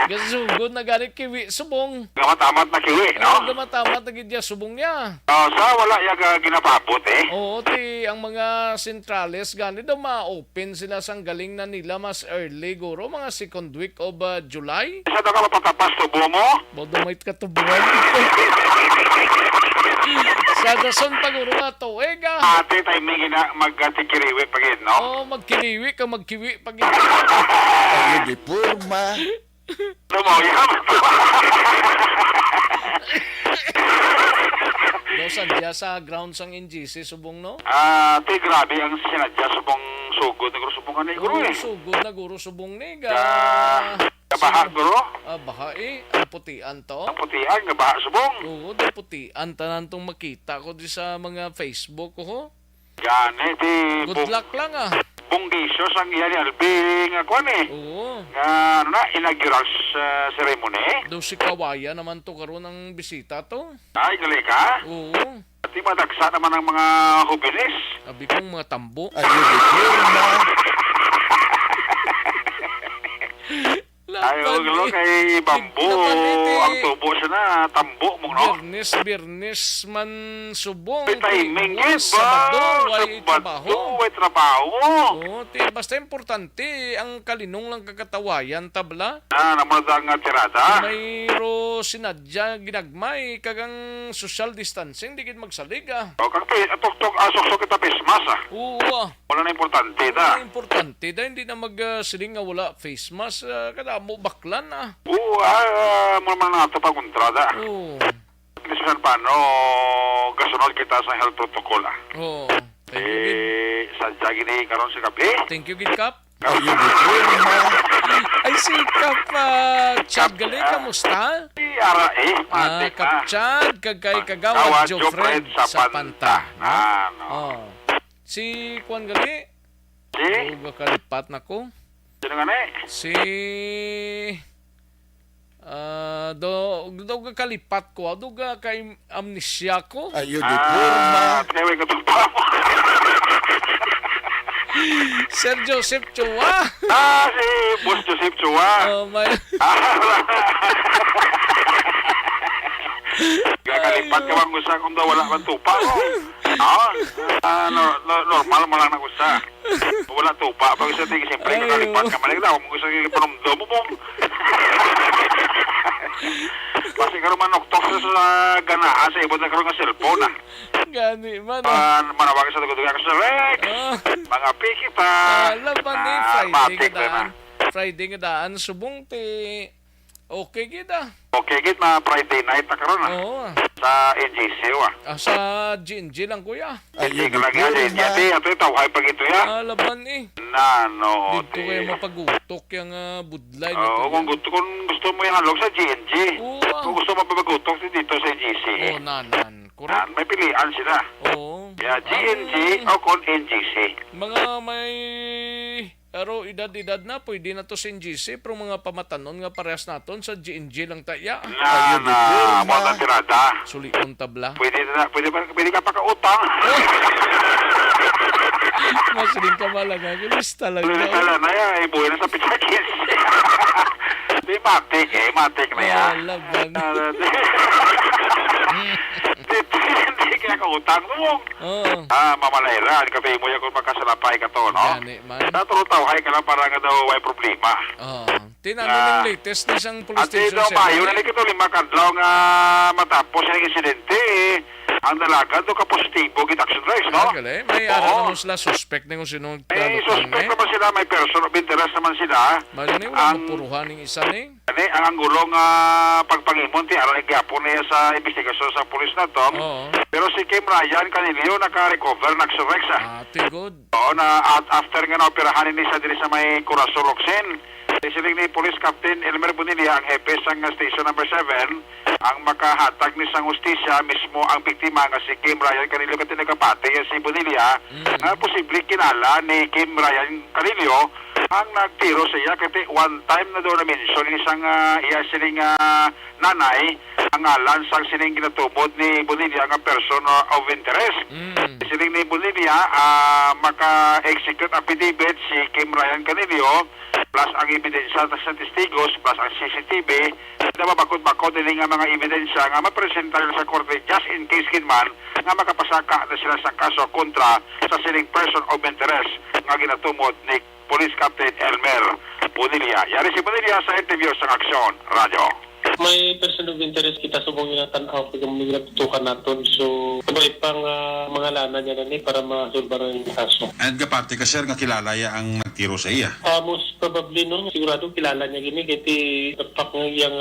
Kasi sugod na ganit kiwi subong. Gamatamat na kiwi, no? Gamatamat na gidya subong niya. Sa wala yung ginapapot eh. Oo, ang mga centrales ganit daw ma-open sila sang galing na nila mas early guro, mga second week of July. Sa daw ka mapatapas tubo mo? Bodomait ka tubuan. Sa dason paguro nga to, Ate, timing na mag-tikiliwi pagin, no? Oo, magkiwi pagin. Ayun, di purma. Lumoyam. Daw sadya sa ground sang NGC subong no? Te, grabe ang sinadya subong sugod na guro subong kanay guro eh. Sugod na guro subong ni baha guro? Baha ang putian to. Ang putian, nga baha subong. Oo, ang putian tanan tong makita ko di sa mga Facebook ko. Gani, di. Good luck lang Bunggisyo sang iyan ni Alvin nga kwan eh. Oo. Inaugural ceremony. Daw si Kawaya naman to karon ng bisita to. Ay, gali ka? Oo. At madagsa naman ang mga hubilis. Sabi kong mga tambo. Ayun, di purma. Ay, gulo kay bambu. Ang tubo siya na, tambo mo, no? Birnis man subong. May timing yun ba? Sabado, may trabaho. Oo, basta importante, ang kalinong lang kakatawayan, tabla. Namunod ang tirada. Mayro sinadya ginagmay, kagang social distancing, di magsalig O, kang tok-tok, asok-sok kita pismas, Oo, Wala na importante, da. Importante, hindi na magsiling nga wala face mask, kada mo baklan, Oo, muna na ito pag-kontrada. Oo. Kinisasan paano, gasunod kita sa health protocol, Oo. Sadya gini karon sa kape. Thank you, Gid Kap. Ayun, di purma. Ay, si Kap, Chad Gali, kamusta? Ara matik Kap Chad, kagay kagawad Jofred sa Panta. Si Kwan Gali? Si? Kalipat na ko. Sino nga Si... do kalipat ko. Do kay amnesia ko. Ayun, di purma. Tinawag ko itong pa mo. Sir Joseph Chua. Si Boss Joseph Chua. Kalipat ka bang gusa kung daw wala bang tupa ko? Normal mo lang na gusa. Wala tupa. Pag gusa tingin, siyempre kalipat ka malig daw. Kung gusa panumdo mo mong. Kasi karoon manoktok sa ganaa sa ibon na karoon nga cellphone Gani man. Manawag sa tugutugan ka sa Rex. Mga pikita. Laban ni Friday nga daan. Subong ti. Okay kita. Okay git na Friday night na karoon Oo. Sa NGC sa GNG lang kuya. Hindi ka lang yan. Hindi, ito tawhay pag ito ya. Laban Dito kayo mapagutok yung budlay na to. Kung gusto mo yung halog sa GNG. Kung gusto mo mapagutok dito sa NGC. Nanan. Correct. May pilihan sila. Oo. GNG o kon NGC. Mga may pero edad na, pwede na to sa NGC, pero mga pamatanon nga parehas naton sa GNG lang taya. Mo na tirada. Sulion tabla. Pwede ka pa kautang. Masiling ka malaga. Lista lang. Lista lang na yan. Ibuhin na sa pichakis. Di matik na yan. Laban. Hindi kaya kautang mo. Mamalayra. Kape mo yan kung magkasalapay ka to, no? Gani man. Natulutaw ka lang para nga daw may problema. Tinanong ng latest na isang police station. At ito, mayo na ito 5 kadlaw nga matapos ang insidente. ang dalaga do ka positibo gid action rights, no? Gali, may ano naman sila suspect na kung sino suspect naman sila, may person of interest naman sila. Mali wala mapuruhan ng isa ni. Ang angulong pagpangimon ti aron igapon niya sa investigasyon sa pulis na to. Pero si Kim Ryan kaniliyo naka-recover nagsurrex good. Na after nga naoperahan ni sa diri sa may Corazon Locsin. Siling ni Police Captain Elmer Bonilla, ang hepe sang Station Number 7, ang makahatag ni sang hustisya mismo ang biktima nga si Kim Ryan Canilio kat nagapate si Bonilla nga posible kinala ni Kim Ryan Canilio ang nagtiro sa iya kasi one time na doon na-mention isang iya siling nanay ang alan sang sining ginatubod ni Bonilla nga person of interest. Siling ni Bonilla maka-execute affidavit si Kim Ryan Canilio plus ang ebidensya sa testigos plus ang CCTV na mabakod-bakod din nga mga ebidensya nga mapresenta nila sa korte just in case kinman nga makapasaka na sila sa kaso kontra sa sining person of interest nga ginatumod ni Police Captain Elmer Bonilla. Yari si Bonilla sa interview sa Aksyon Radio. May person of interest kita subong inatanaw kung mga tutukan natin. So, sabay pang mga lana niya na para masulbaran yung kaso. And kapati ka sir nga kilala ya ang nagtiro sa iya? Most probably no, sigurado kilala niya gini kiti tapak nga iyang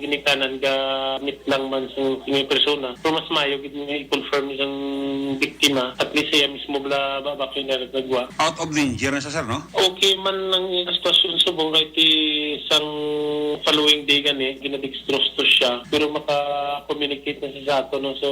ginikanan ga mit lang man sa mga persona. So mas mayo gid nga i-confirm isang biktima at least siya mismo bla babaki na nagwa. Out of danger na sa sir, no? Okay man lang yung sitwasyon subong kahit isang following day gani ginadextrose siya pero maka-communicate na siya sa ato no. So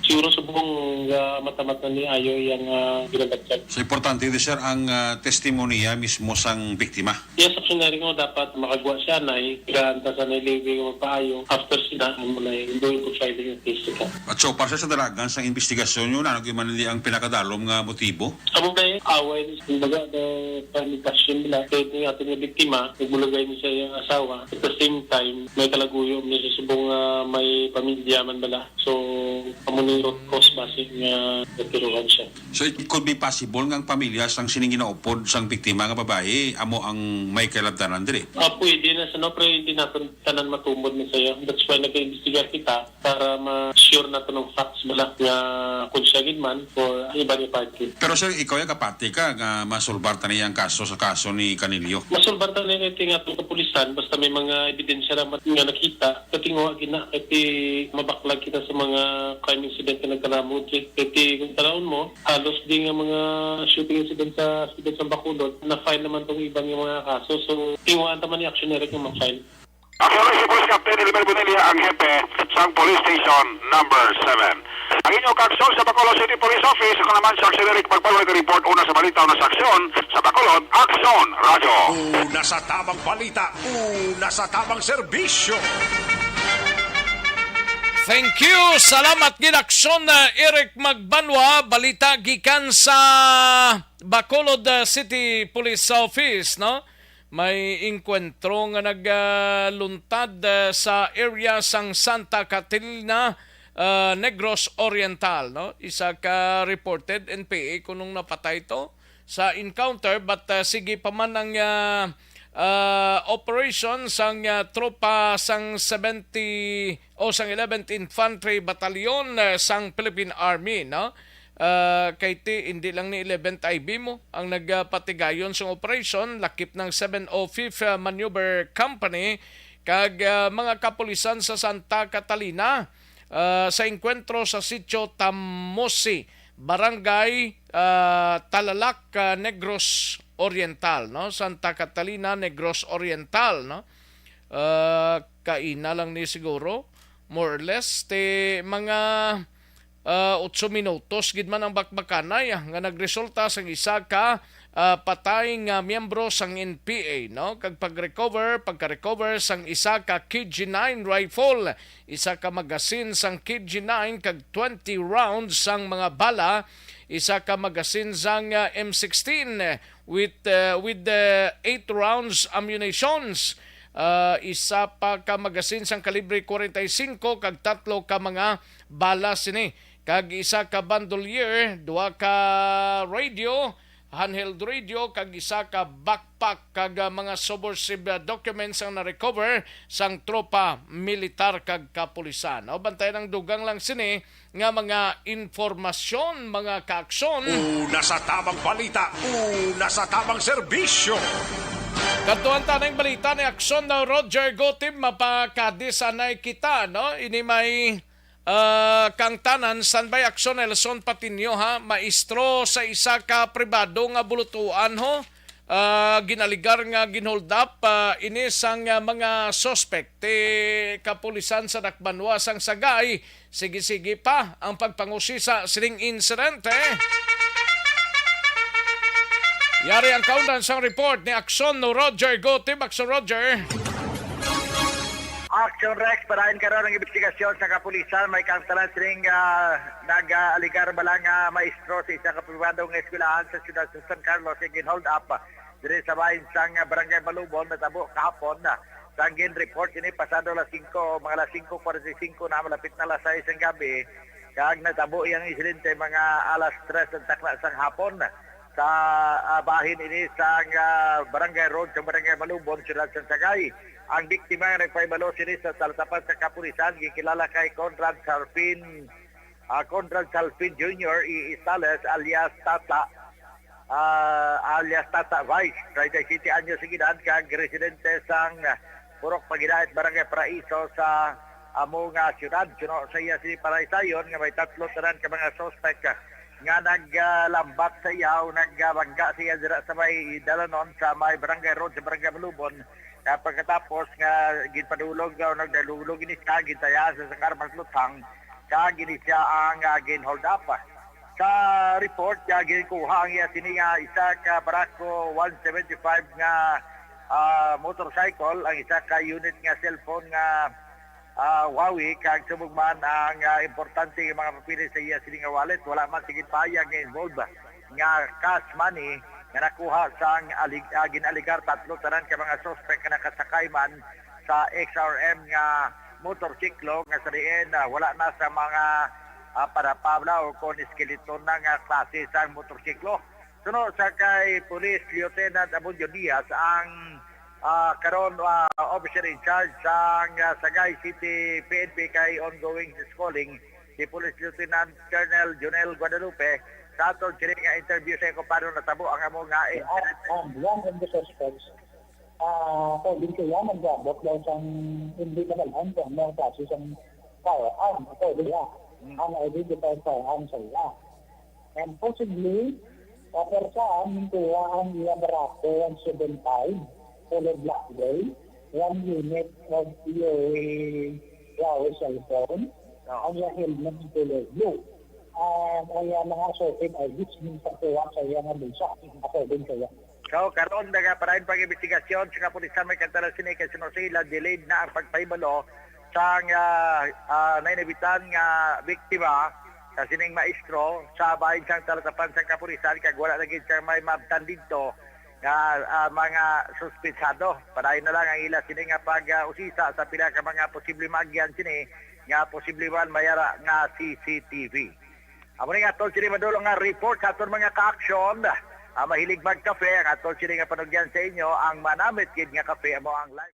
siguro subong matamat na ni ayo yang ginadagdag. So importante din sir ang testimonya mismo sang biktima. Yes, optionary nga dapat makagwa siya na ganta sa nilibig mo paayo after sila mo na going to try the case ka. At so para sa dalagan sang investigasyon yun ano man ang pinakadalom nga motibo? Amo na away kumbaga the communication nila kay ni ato nga biktima nagmulagay ni siya yung asawa at the same time may kalaguyom niya sa subong may pamilya man bala. So amo ni root cause base nga nagtiruan siya. So it could be possible nga ang pamilya sang sining ginaupod sang biktima nga babae amo ang may kalabtanan diri. Pwede na sa pero hindi natin tanan matumod ni sayo. That's why nag-investigar kita para ma-sure natin ng facts bala nga kung siya man for iba ni party. Pero sir, ikaw yung kapati ka nga masulbar ta niya ang kaso sa kaso ni Canilio. Masulbar ta niya iti nga kapulisan basta may mga ebidensya na nga nakita katingo gina iti mabaklag kita sa mga crime incident na nagkalamod iti kung talawon mo halos din nga mga shooting incident sa Bacolod na file naman tong ibang yung mga kaso. So tinguan taman ni actionary yung ma-file. Ako si Police Captain Elmer Bonilla, ang hepe sa Police Station Number 7. Ang inyong kaksyon sa Bacolod City Police Office, ako naman si Action Eric Pagpalwag report una sa balita, una sa aksyon sa Bacolod, Aksyon Radio. Una sa tamang balita, una sa tamang serbisyo. Thank you. Salamat ginaksyon na Eric Magbanwa. Balita gikan sa Bacolod City Police Office, no? May inkwentro nga nagluntad sa area sang Santa Catalina, Negros Oriental, no? Isa ka reported NPA kunong napatay to sa encounter but sige pa man ang operation sang tropa sang 70 o sang 11th Infantry Battalion sang Philippine Army, no? Kay hindi lang ni 11th IB mo ang nagpatigayon sa operation, lakip ng 705th Maneuver Company kag mga kapulisan sa Santa Catalina sa enkwentro sa sitio Tamosi, Barangay Talalak, Negros Oriental, no? Santa Catalina, Negros Oriental, no? Kaina lang ni siguro more or less mga 8 minutos gid man ang bakbakanay nga nagresulta sang isa ka patay nga miyembro sang NPA, no? Kag pagka-recover sang isa ka KG9 rifle, isa ka magasin sang KG9 kag 20 rounds sang mga bala, isa ka magasin sang M16 with 8 rounds ammunitions, isa pa ka magasin sang kalibre 45 kag 3 ka mga bala sini, kag isa ka bandolier, 2 ka radio, handheld radio kag isa ka backpack kag mga subversive documents ang na-recover sang tropa militar kag kapulisan. O bantay ng dugang lang sini nga mga informasyon, mga kaaksyon. Una sa tamang balita, una sa tamang serbisyo. Katuan tanang balita ni Aksyon na Roger Gotib mapakadesanay kita, no? Ini may kang tanan standby aksyon na Elson Patinio, ha, maestro sa isa ka pribado nga bulutuan, ho, ginaligar nga ginhold up ini sang mga suspect kapulisan sa Dakbanwa sang Sagay. Sige pa ang pagpangusi sa sining insidente. Yari ang kaundan sang report ni Aksyon no Roger Gotib. Aksyon Roger. Action Rex, parahin karon ng investigasyon sa kapulisan. May kantalan sining nag-aligar balang maestro sa isa kapribadong eskwelahan sa siyudad sa San Carlos. Yung hold up dire sa bahin sang barangay Balubon na tabo kahapon na. Sa gin report ini pasado las 5, mga las 5:45 na malapit na las 6 ng gabi. Kag natabo yang insidente mga alas 3 ng takla sang hapon sa bahin ini sa barangay road sa barangay Balubon, siyudad sa Sagay. Ang biktima nga nagpaibalo sini sa talatapan sa kapulisan, gikilala kay Conrad Salpin Jr. Istales alias Tata Vice, 37 anyos sa gidad, kag residente sang Purok Pagidait, Barangay Paraiso sa among siyudad. Suno sa iya si Paraisayon nga may tatlo tanan ka mga suspect nga naglambat sa iya o nagbangga siya dira sa may dalanon sa may barangay road sa barangay Malubon. Pagkatapos nga ginpadulog o nagdalulog ini siya gintaya sa armas lutang kag ini siya ang ginhold up. Sa report ginkuha ang iya sini nga isa ka Barako 175 nga motorcycle, ang isa ka unit nga cellphone nga Huawei, kag sumugman ang importante nga mga papilis sa iya sini nga wallet. Wala man sigit payag nga involved nga cash money nga nakuha sa ginaligar tatlo tanan ka mga suspect nga nakasakay man sa XRM nga motorsiklo nga sa diin wala na sa mga parapabla o kon skeleton na nga klase sa motorsiklo. Sunod sa kay Police Lieutenant Abundio Diaz ang karon officer in charge sa Sagay City PNP kay ongoing schooling si Police Lieutenant Colonel Jonel Guadalupe. Sa atong kini nga interview sa ko paano natabo ang amo nga one of the suspects according to yan nag-abot daw sang hindi naman kung may klase sang firearm according ang identified firearm sa iya. And possibly perasaan kuha ang iya Barako 175 color black gray, 1 unit of your Huawei cellphone, ang iya helmet color blue. Kaya mga shopping ay which means sa kuha sa iya nga bulsa according to yan. So, karon parahin pag-investigasyon sa kapulisan may kantaran sini kay Sinosila, delayed na ang pagpahibalo sa nainabitan nga biktima sa sining maestro sa bahin sang talatapan sa kapulisan kag wala lagi sa may mabtan dito nga mga suspitsado. Parahin na lang ang ila sini nga pag-usisa sa pila ka mga posible magyan sini nga posible man mayara nga CCTV. Amo nga tol sini madulong nga report sa aton mga ka-aksyon. Mahilig magkape, ang atol sini nga panugyan sa inyo ang manamit kid nga kape mo ang live.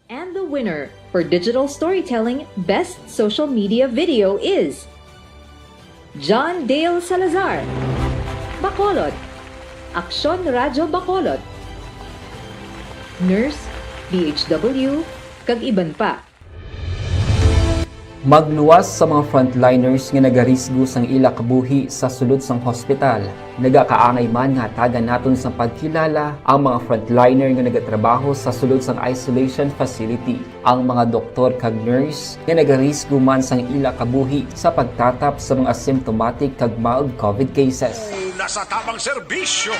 And the winner for Digital Storytelling Best Social Media Video is John Dale Salazar, Bacolod, Aksyon Radyo Bacolod, Nurse, DHW, kag iban pa. Magluwas sa mga frontliners nga nagarisgo sang ila kabuhi sa sulod sang hospital. Nagakaangay man nga tagan naton sa pagkilala ang mga frontliner nga nagatrabaho sa sulod sang isolation facility. Ang mga doktor kag nurse nga nagarisgo man sang ila kabuhi sa pagtatap sa mga symptomatic kag mild COVID cases. Nasa tamang serbisyo.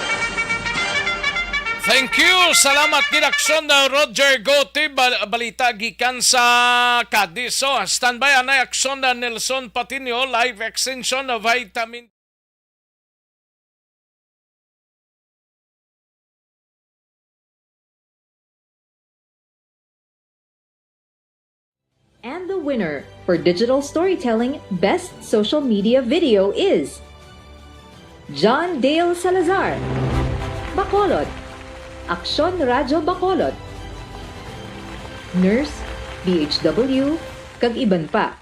Thank you. Salamat ginaksyon na Roger Goti. Balita gikan sa Cadiz. So, standby anay aksyon na Nelson Patinio, live extension of vitamin And the winner for digital storytelling best social media video is John Dale Salazar, Bacolod, Aksyon Radyo Bacolod, Nurse, BHW, kag iban pa.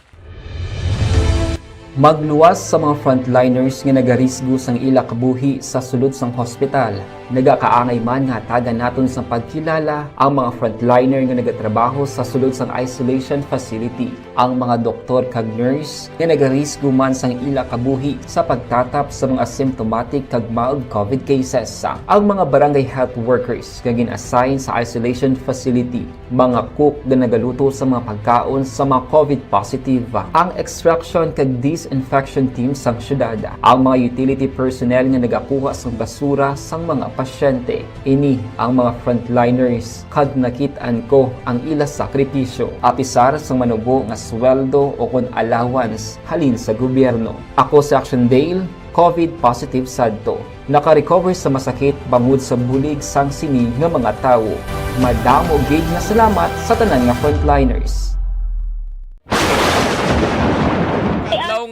Magluwas sa mga frontliners nga nagarisgo sang ila kabuhi sa sulod sang hospital. Nagakaangay man nga tagan naton sa pagkilala ang mga frontliner nga nagatrabaho sa sulod sang isolation facility. Ang mga doktor kag nurse nga nagarisgo man sang ila kabuhi sa pagtatap sa mga symptomatic kag mild COVID cases. Ang mga barangay health workers nga gin-assign sa isolation facility, mga cook nga nagaluto sa mga pagkaon sa mga COVID positive. Ang extraction kag disinfection team sang syudad, ang mga utility personnel nga nagakuha sang basura sang mga pasyente. Ini ang mga frontliners kad nakitaan ko ang ila sakripisyo apisar sang manubo nga sweldo o kon allowance halin sa gobyerno. Ako si Action Dale, COVID positive sadto. Naka-recover sa masakit bangod sa bulig sang sini nga mga tawo. Madamo gid na salamat sa tanan nga frontliners.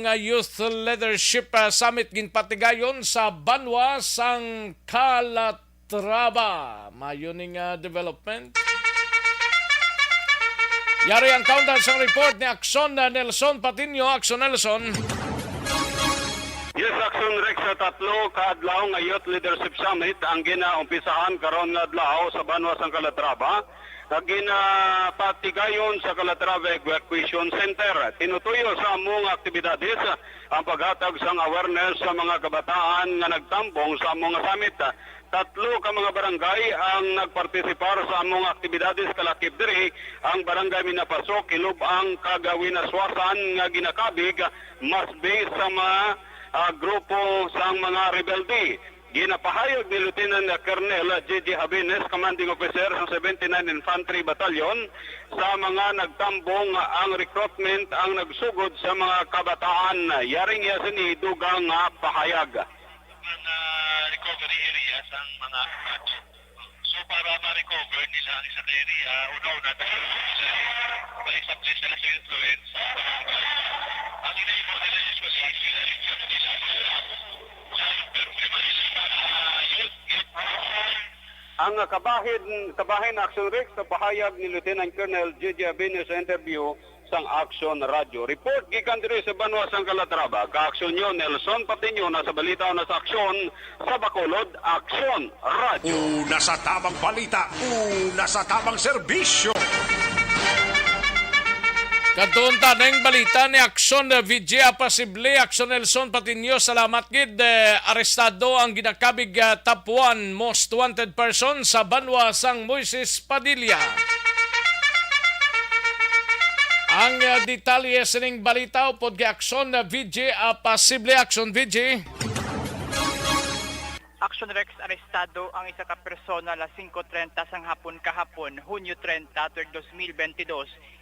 Nga Youth Leadership Summit ginpatigayon sa Banwa sang Calatrava. Mayuning development. Yari ang countdown sang report ni Aksyon Nelson Patinio. Aksyon Nelson. Yes, Action Rex sa tatlo kaadlaw nga Youth Leadership Summit ang ginaumpisahan karon nga adlaw sa Banwa sang Calatrava. Ginapatigayon sa Calatrava Evacuation Center. Tinutuyo sa among aktibidades ang paghatag sang awareness sa mga kabataan nga nagtambong sa among summit. Tatlo ka mga barangay ang nagpartisipar sa among aktibidades kalakip diri. Ang barangay Minapasok, Ilubang, Kagawinaswasan nga ginakabig masbe sa mga grupo sang mga rebelde. Ginapahayag ni Lieutenant Colonel J.J. Habines, Commanding Officer sa 79 Infantry Battalion, sa mga nagtambong ang recruitment ang nagsugod sa mga kabataan. Yaring yasin ni dugang pahayag. Recovery areas ang mga so para ma-recover nila ang isang area, una-una ma-establish nila sa influence. Ang ina-ibo nila is ang kabahin Action Rex sa pahayag ni Lieutenant Colonel J.J. Abines sa interview sang Action Radio. Report gikan diri sa Banwa sang Calatrava. Ka-aksyon nyo Nelson Patinio na sa balita na sa aksyon sa Bacolod, Action Radio. Una sa tamang balita, una sa tamang serbisyo. Kadtunta ng balita ni Aksyon VJ Apasible, Aksyon Nelson Patinio, salamat gid. Arestado ang ginakabig top 1 most wanted person sa Banwa sang Moises Padilla. Ang detalye sa ning balita upod kay Aksyon VJ Apasible, Aksyon VJ. Action Rex, arestado ang isa ka persona la 5:30 sang hapon kahapon, Hunyo 30, 2022.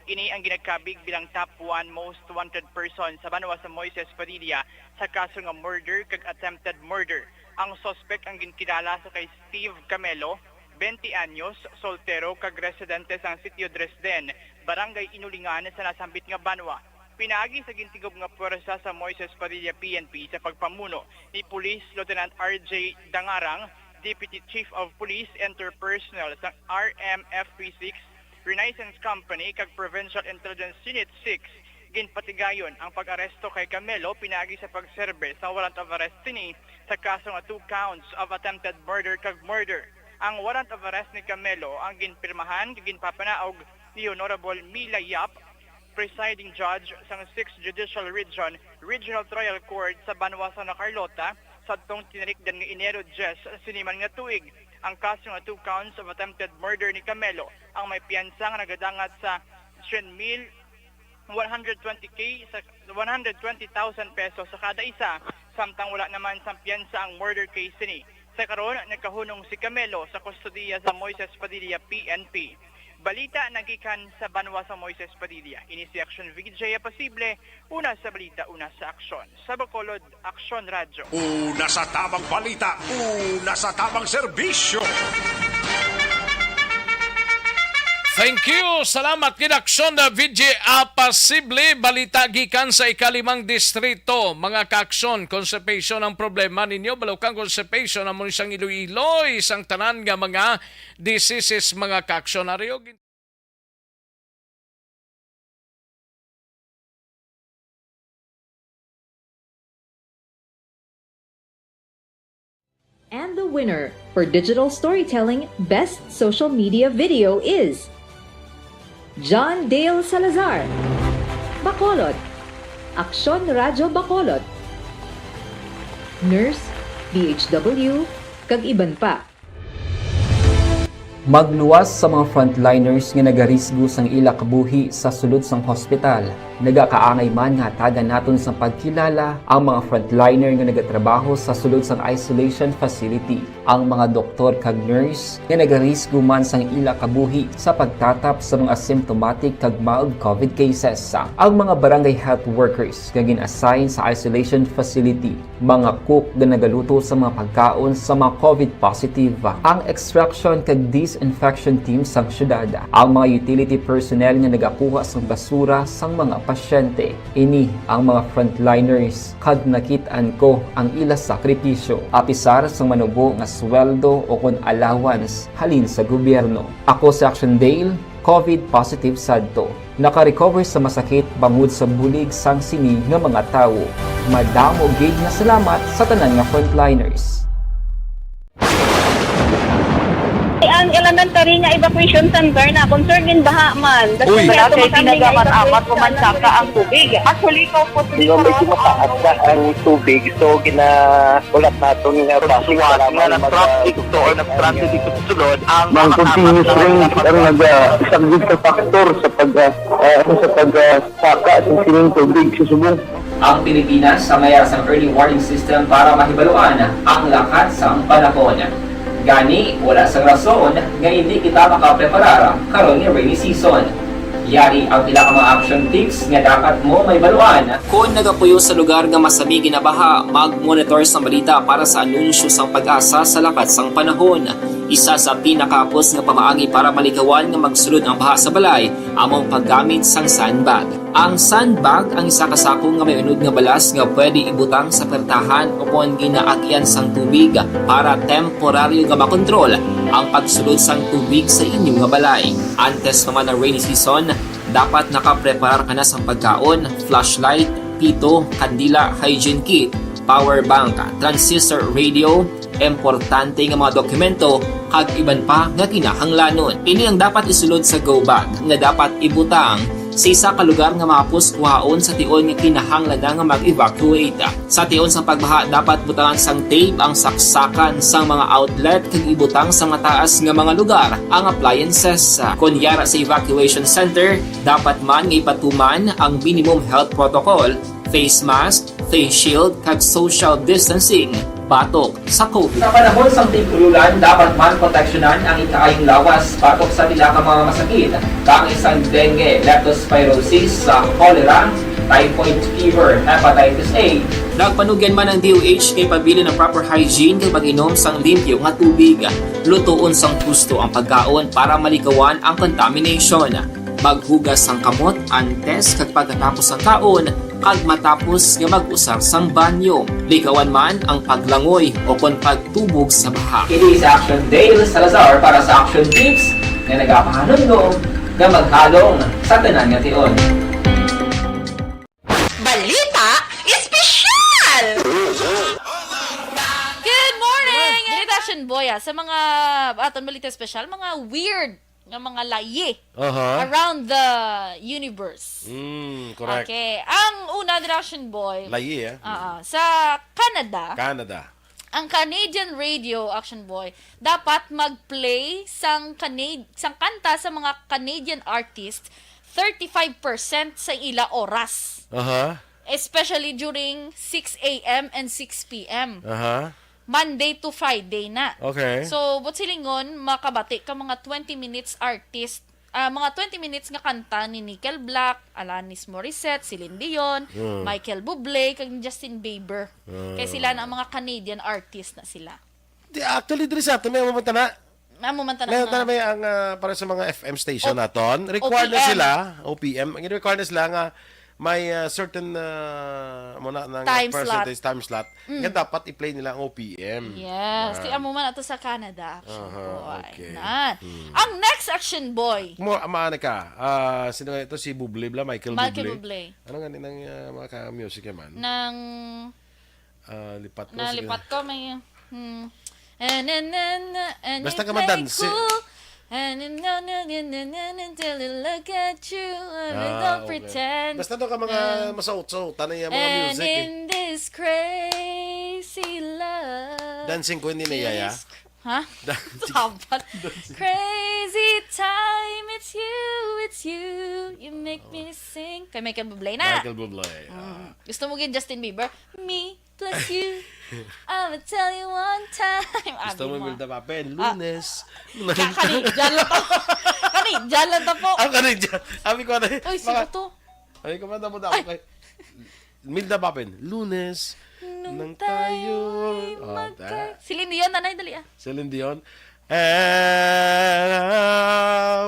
Ini ang ginagkabig bilang top 1 most wanted person sa Banwa sa Moises Padilla sa kaso nga murder kag attempted murder. Ang suspect ang ginkilala sa kay Steve Camelo, 20 anyos, soltero kag residente sang sitio Dresden, barangay Inulingan sa nasambit nga Banwa. Pinaagi sa gintigob nga puwersa sa Moises Padilla PNP sa pagpamuno ni Police Lieutenant R.J. Dangarang, Deputy Chief of Police Interpersonal sa RMFP6 Renaissance Company kag Provincial Intelligence Unit 6. Ginpatigayon ang pag-aresto kay Camelo pinaagi sa pagserbe sa warrant of arrest ni sa kaso nga 2 counts of attempted murder kag murder. Ang warrant of arrest ni Camelo ang ginpirmahan kag ginpapanaog ni Honorable Mila Yap, Presiding Judge sa 6th Judicial Region, Regional Trial Court sa Banwa sa Carlota sa atong tinarikdan nga Enero 10 siniman nga tuig. Ang kaso nga 2 counts of attempted murder ni Camelo ang may piyansa nga nagadangat sa 120,000 pesos sa kada isa, samtang wala naman sa piyansa ang murder case ni. Sa karon nagkahunong si Camelo sa kustodiya sa Moises Padilla PNP. Balita nagikan sa Banwa sa Moises Padilla. Ini si Action VJ Apasible, una sa balita, una sa aksyon. Sa Bacolod, Action Radio. Una sa tamang balita, una sa tamang serbisyo. Thank you. Salamat kinaksyon na VJ Apasible. Balita gikan sa ikalimang distrito. Mga kaaksyon, constipation ang problema ninyo. Balukang constipation ang muna isang Iloilo, isang tanan nga mga diseases mga kaaksyonaryo. And the winner for Digital Storytelling Best Social Media Video is John Dale Salazar, Bacolod, Aksyon Radyo Bacolod, Nurse, DHW, kag iban pa. Magluwas sa mga frontliners nga nagarisgo sang ila kabuhi sa sulod sang hospital. Nagakaangay man nga tagan naton sa pagkilala ang mga frontliner nga nagatrabaho sa sulod sang isolation facility. Ang mga doktor kag nurse nga nagarisgo man sang ila kabuhi sa pagtatap sa mga asymptomatic kag mild COVID cases. Ang mga barangay health workers nga gin-assign sa isolation facility, mga cook nga nagaluto sa mga pagkaon sa mga COVID positive. Ang extraction kag disinfection team sang syudad, ang mga utility personnel nga nagakuha sang basura sang mga pasyente. Ini ang mga frontliners kag nakit-an ko ang ila sakripisyo apisar sang manubo nga sweldo o kon allowance halin sa gobyerno. Ako si Action Dale, COVID positive sadto. Naka-recover sa masakit bangod sa bulig sang sini nga mga tawo. Madamo gid nga salamat sa tanan nga frontliners. Ang elementary nga evacuation center na concern din baha man. Uy, Kasi pinagamat-amat kumansaka ang tubig. Actually, ikaw po Medyo mataas na ang tubig. So, ulat natin nga pasiwala nga ng traffic to or ng-traffic dito sa sulod. Ang continuous ring ang nag-isagid sa factor sa pagsaka sa sining tubig sa subong. Ang Pilipinas sa mayroon sa early warning system para mahibaluan ang lakas ng panahon. Gani, wala sang rason nga hindi kita makapreparar karon ni rainy season. Yari ang pila ka mga action tips nga dapat mo may baluan. Kung nagapuyo sa lugar nga masabi ginabaha, mag-monitor sa balita para sa anunsyo sang pag-asa sa lakas sang panahon. Isa sa pinakapos nga pamaagi para malikawan nga magsulod ang baha sa balay, among paggamit sang sandbag. Ang sandbag ang isa kasakong nga may unod nga balas nga pwede ibutang sa pertahan o kung ginaagyan sang tubig para temporaryo nga makontrol ang pagsulod sang tubig sa inyong nga balay. Antes naman ng rainy season, dapat nakapreparar ka na sang pagkaon, flashlight, pito, kandila, hygiene kit, power bank, transistor radio, importante nga mga dokumento kag iban pa nga kinahanglanon. Ini ang dapat isulod sa go bag nga dapat ibutang sa isa ka lugar nga mapus kuhaon sa tion nga kinahanglan nga mag-evacuate. Sa tion sa pagbaha dapat butangan sang tape ang saksakan sang mga outlet kag ibutang sa mataas nga mga lugar ang appliances. Kunyara sa evacuation center, dapat man nga ipatuman ang minimum health protocol, face mask, face shield kag social distancing batok sa COVID. Sa panahon sa tig-ululan, dapat man proteksyonan ang ikaayong lawas batok sa tila ka mga masakit, kang isang dengue, leptospirosis, cholera, typhoid fever, hepatitis A. Nagpanugyan man ang DOH kay pabili ng proper hygiene kay pag-inom sang limpyo nga tubig. Lutuon sang gusto ang pagkaon para malikawan ang contamination. Maghugas sang kamot antes kag pagkatapos ang kaon kag matapos nga mag-usar sang banyo. Likawan man ang paglangoy o kon pagtubog sa baha. Kini sa Action Dale Salazar para sa Action Tips nga nagapahanundong nga maghalong sa tanan nga tion. Balita Espesyal! Good morning! Redaction Boya, sa mga aton balita espesyal, mga weird nga mga layi around the universe. Correct. Okay. Ang una, Redaction Boy. Layi sa Canada. Ang Canadian Radio, Action Boy, dapat mag-play sang kanta sa mga Canadian artists 35% sa ila oras. Especially during 6 a.m. and 6 p.m. Monday to Friday na. Okay. So, but silingon, makabati ka mga 20 minutes artist, mga 20 minutes nga kanta ni Nickel Black, Alanis Morissette, Celine Dion, Michael Bublé, kag Justin Bieber. Kaya sila na ang mga Canadian artist na sila. Actually, diri sa ato may mamanta na. Amo man Ngayon tanan. may ang para sa mga FM station naton, required na OPM. sila, OPM, ang required na sila nga may certain muna ng Time percentage time slot. Nga dapat i-play nila ang OPM. Yes, kaya amo man ato sa Canada. Action Aha, boy. okay. Nan. Ang next action boy. Mo amaana ka. Sino nga ito si Bublé bla Michael Bublé. Ano nga ng mga ka-music man? Nang Lipat ko. nalipat ko may Basta ka madansi. And until I look at you, I don't pretend. Basta to ka mga masaut-saut, tanay mga And music. in this crazy love. Dancing queen ni Yaya. Ha? Dapat. Crazy time, it's you. You make me sing. Kay Michael Bublé na. Michael Bublé. Gusto mo gin Justin Bieber? Me plus you. I'ma tell you one time. Gusto mo Wilda Papen, Lunes. Kani, dyan lang to. Kani, dyan lang to po. Kani, dyan. Abi ko na. Uy, sino to? Ay, kumanda mo daw kay Milda Papen, Lunes. Nang tayo. Celine Dion, nanay, dali ah. Celine Dion. And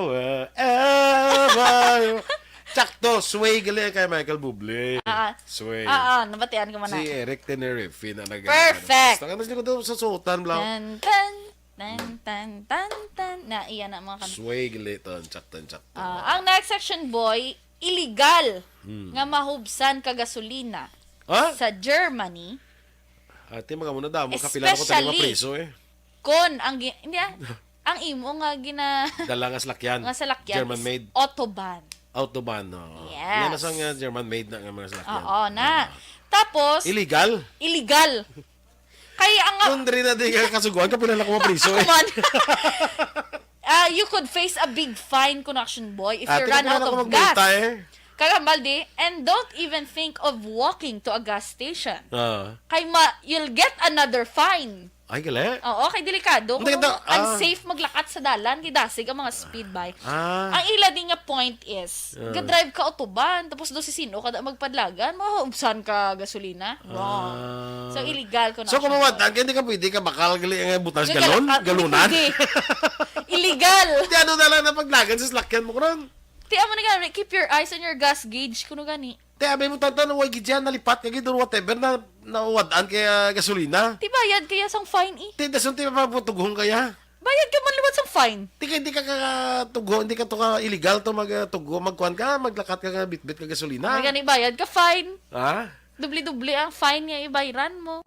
wherever. Sakto, sway gali kay Michael Bublé. Sway. Nabatian ko man na. Si Eric Tenerife na nag. Perfect. Basta ka daw sa suotan lang. Tan. Na iyan na mga kanta. Sway gali ton, sakto. Ang next section boy, illegal nga mahubsan ka gasolina sa Germany. Ate mga muna daw, kapila ko tayo mapreso Kon ang ang imo nga Dala nga salakyan. Nga salakyan. German made. Autobahn, no. Yes. Yan na sang German made na mga salakyan. Oo na. Tapos Illegal. Kaya ang Kundri na di ka kasuguan, kapila ko mapreso you could face a big fine, connection boy, if you Ate, run out of gas. Kagambaldi, and don't even think of walking to a gas station. Kay you'll get another fine. Ay, gali? Oo, kay delikado. Kung unsafe maglakat sa dalan, gidasig ang mga speed bike. Ang ila din nga point is, ga-drive ka autoban, tapos do si sino kada magpadlagan, mahuubsan ka gasolina. Wrong. So, illegal ko na. So, kung mawatan, hindi ka pwede ka bakal gali ang butas galunan? Illegal. Di ano na lang na paglagan sa slakyan mo karon. Ti amo na gani, keep your eyes on your gas gauge kuno gani. Ti abay mo tantan way gidyan nalipat kay gidon whatever na nawadaan kay gasolina. Ti bayad kaya sang fine Ti dason ti mapaputugong kaya. Bayad ka man liwat sang fine. Ti hindi ka tugo, hindi ka to ka illegal to magtugo, magkuan ka, maglakat ka nga bitbit ka gasolina. May gani bayad ka fine. Dubli-dubli ang fine nga ibayran mo.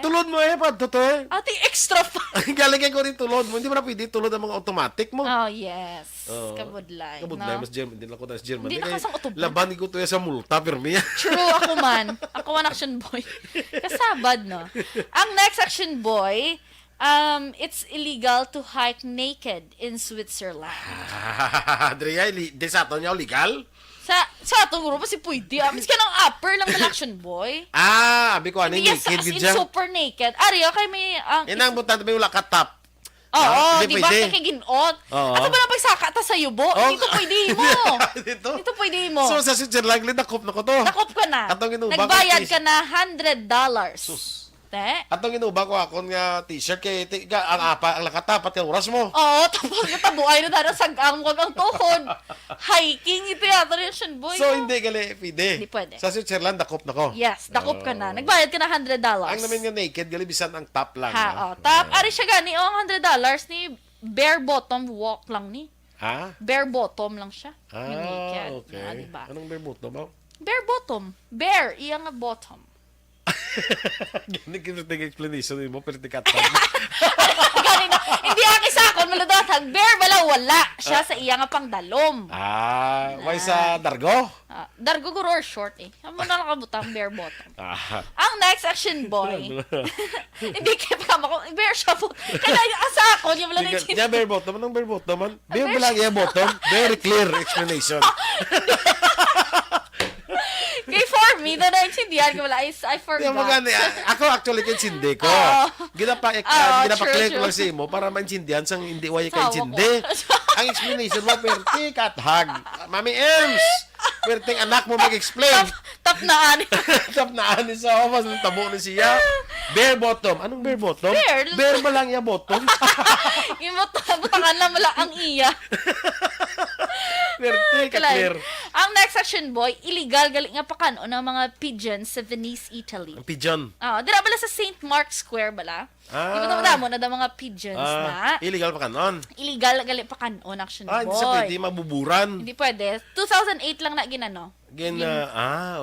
Tulod mo pa to Ati extra fine. Galing kay ko rin tulod mo. Hindi mo na pwede tulod ang mga automatic mo. Oh, yes. Kabudlay. Kabudlay. Mas German. Hindi na ako na sa German. Hindi na kasang automatic. Laban ko to sa multa, pirmi. True, ako man. Ako man action boy. Kasabad, no? Ang next action boy, it's illegal to hike naked in Switzerland. Adria, di sa ato niya legal? Sa atong grupo si pwede. Miski ka ng upper lang ng action boy. Abi ko ano yes, naked as in dyan. super naked. Ariyo, kay may... Inang butan, may wala ka top. Oo, di ba? Kay ginot. Ato ba na pagsaka ta sa yubo? Dito pwede mo. Dito pwede mo. So sa Switzerland, nakop na ko to. Nakop ka na. Nagbayad ka na $100. Sus. Atong inuba ko akon nga t-shirt kay ang lakatapat kay oras mo. Oo, tapos natabuay na tayo sagang wag ang tuhod. Hiking ito yata rin boy. So hindi gali pwede. Hindi pwede. Sa Switzerland dakop na ko. Yes, dakop ka na. Nagbayad ka na $100. Ang namin nga naked gali bisan ang top lang. Top. Ari siya gani ang $100 ni bare bottom walk lang ni. Bare bottom lang siya. Yung naked. Okay. Diba? Anong bare bottom ba? Bare bottom. Bare, iya nga bottom. Hindi kita explanation mo, pero di katang. Hindi aki sa akon, maladotag. Bare bala, wala. Siya sa iya nga pang dalom. Why sa Dargo? Dargo guro or short Amo na nakabutang bare bottom. Ang next action boy. Hindi kaya pa ko, bare siya po. Kaya asa ako, yung wala na yung yeah, bare bottom. Anong bare bottom man? Bare lang yung bottom. Very clear explanation. Kay for me, na naintindihan ko wala, I forgot. Ako actually kaintindi ko. Ginapak-click ko lang sa mo para maintindihan sang hindi wala kaintindi. Ang explanation mo, perti, kathag. Mami Ems, perting anak mo mag-explain. Tap na ani. Tap na ani sa omas, tabo na siya. Bare bottom. Anong bare bottom? Bare ba lang yung bottom? Butangan lang wala ang iya. Clear. Ang next action boy, illegal galing nga pakano ng mga pigeons sa Venice, Italy. Ang pigeon. Dira bala sa St. Mark's Square bala. Ikaw mo na da mga pigeons na. Illegal pa kanon. Illegal galing pakano action boy. Hindi sa pwede mabuburan. Hindi pwede. 2008 lang na ginano. Okay.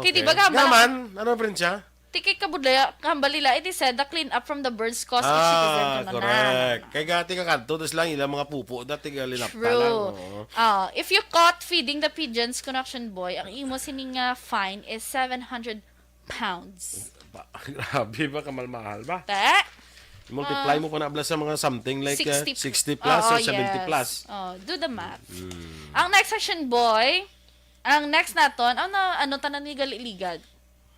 Kaya diba gambala? Naman, ano pa rin siya? Tikay kabudlaya, kambalila, it is said, the clean up from the birds caused the citizen. Correct. Kaya gati ka kanto, tapos lang ilang mga pupo, dati ka linapta lang. True. If you caught feeding the pigeons, connection boy, ang imo sining fine is 700 pounds. Grabe ba, kamalmahal ba? Multiply mo pa na sa mga something like 60 plus or 70 plus. Do the math. Ang next section boy, ang next naton, ano tanan ni illegal.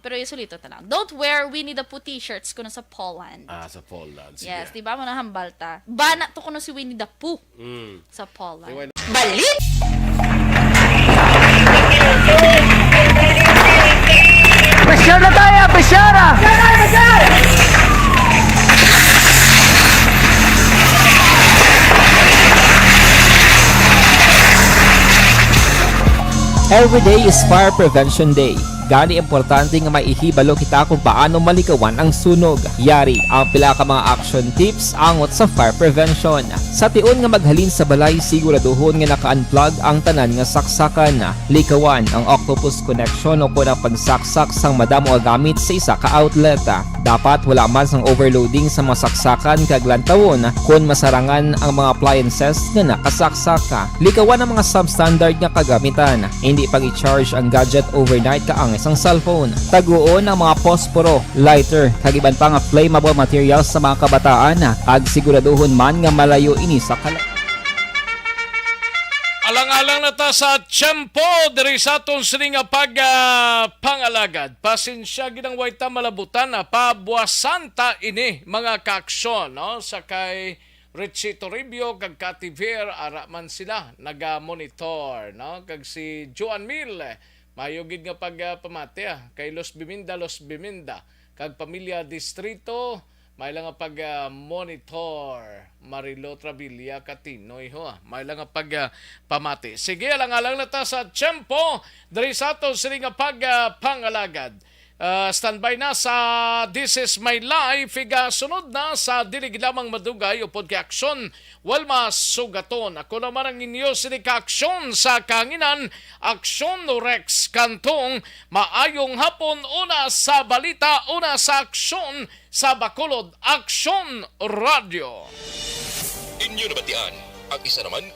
Pero yung sulito tanang. Don't wear Winnie the Pooh t-shirts kuno sa Poland. Sa Poland. Sige. Yes, di ba mo na hambalta. Bana to kuno si Winnie the Pooh sa Poland. Balit! Pressure na tayo! Pressure! Every day is Fire Prevention Day. Gani importante nga maihibalo kita kung paano malikawan ang sunog. Yari ang pila ka mga action tips angot sa fire prevention. Sa tion nga maghalin sa balay, siguraduhon nga naka-unplug ang tanan nga saksakan. Likawan ang octopus connection o kung ang pagsaksak sang madamo gamit sa isa ka outlet. Dapat wala man sang overloading sa mga saksakan kag lantawon kung masarangan ang mga appliances nga nakasaksaka. Likawan ang mga substandard nga kagamitan. Hindi pag i-charge ang gadget overnight kaang isang cellphone. Taguon ang mga posporo, lighter, kag iban pa nga flammable materials sa mga kabataan. Ag siguraduhon man nga malayo ini sa Alang-alang na ta sa tiyempo diri sa aton sining pangalagad. Pasensya ginang wayta malabutan na pabuwasan ta ini mga kaaksyon no sa kay Richie Toribio kag Cathy Ver ara man sila naga-monitor no kag si Joan Mil mayugid nga pamati kay Los Biminda kag Pamilya Distrito may lang nga monitor Marilo Travilla Katinoy may lang nga pamati. Sige alang-alang na ta sa tiyempo diri sa aton sining pangalagad. Standby na sa This Is My Life. Sunod na sa dilig lamang madugay upod kay aksyon Walma Sugaton. Ako naman ang inyo sinika aksyon sa kanginan. Aksyon Rex Kantong. Maayong hapon una sa balita, una sa aksyon sa Bacolod. Aksyon Radio. Inyo nabatian ang isa naman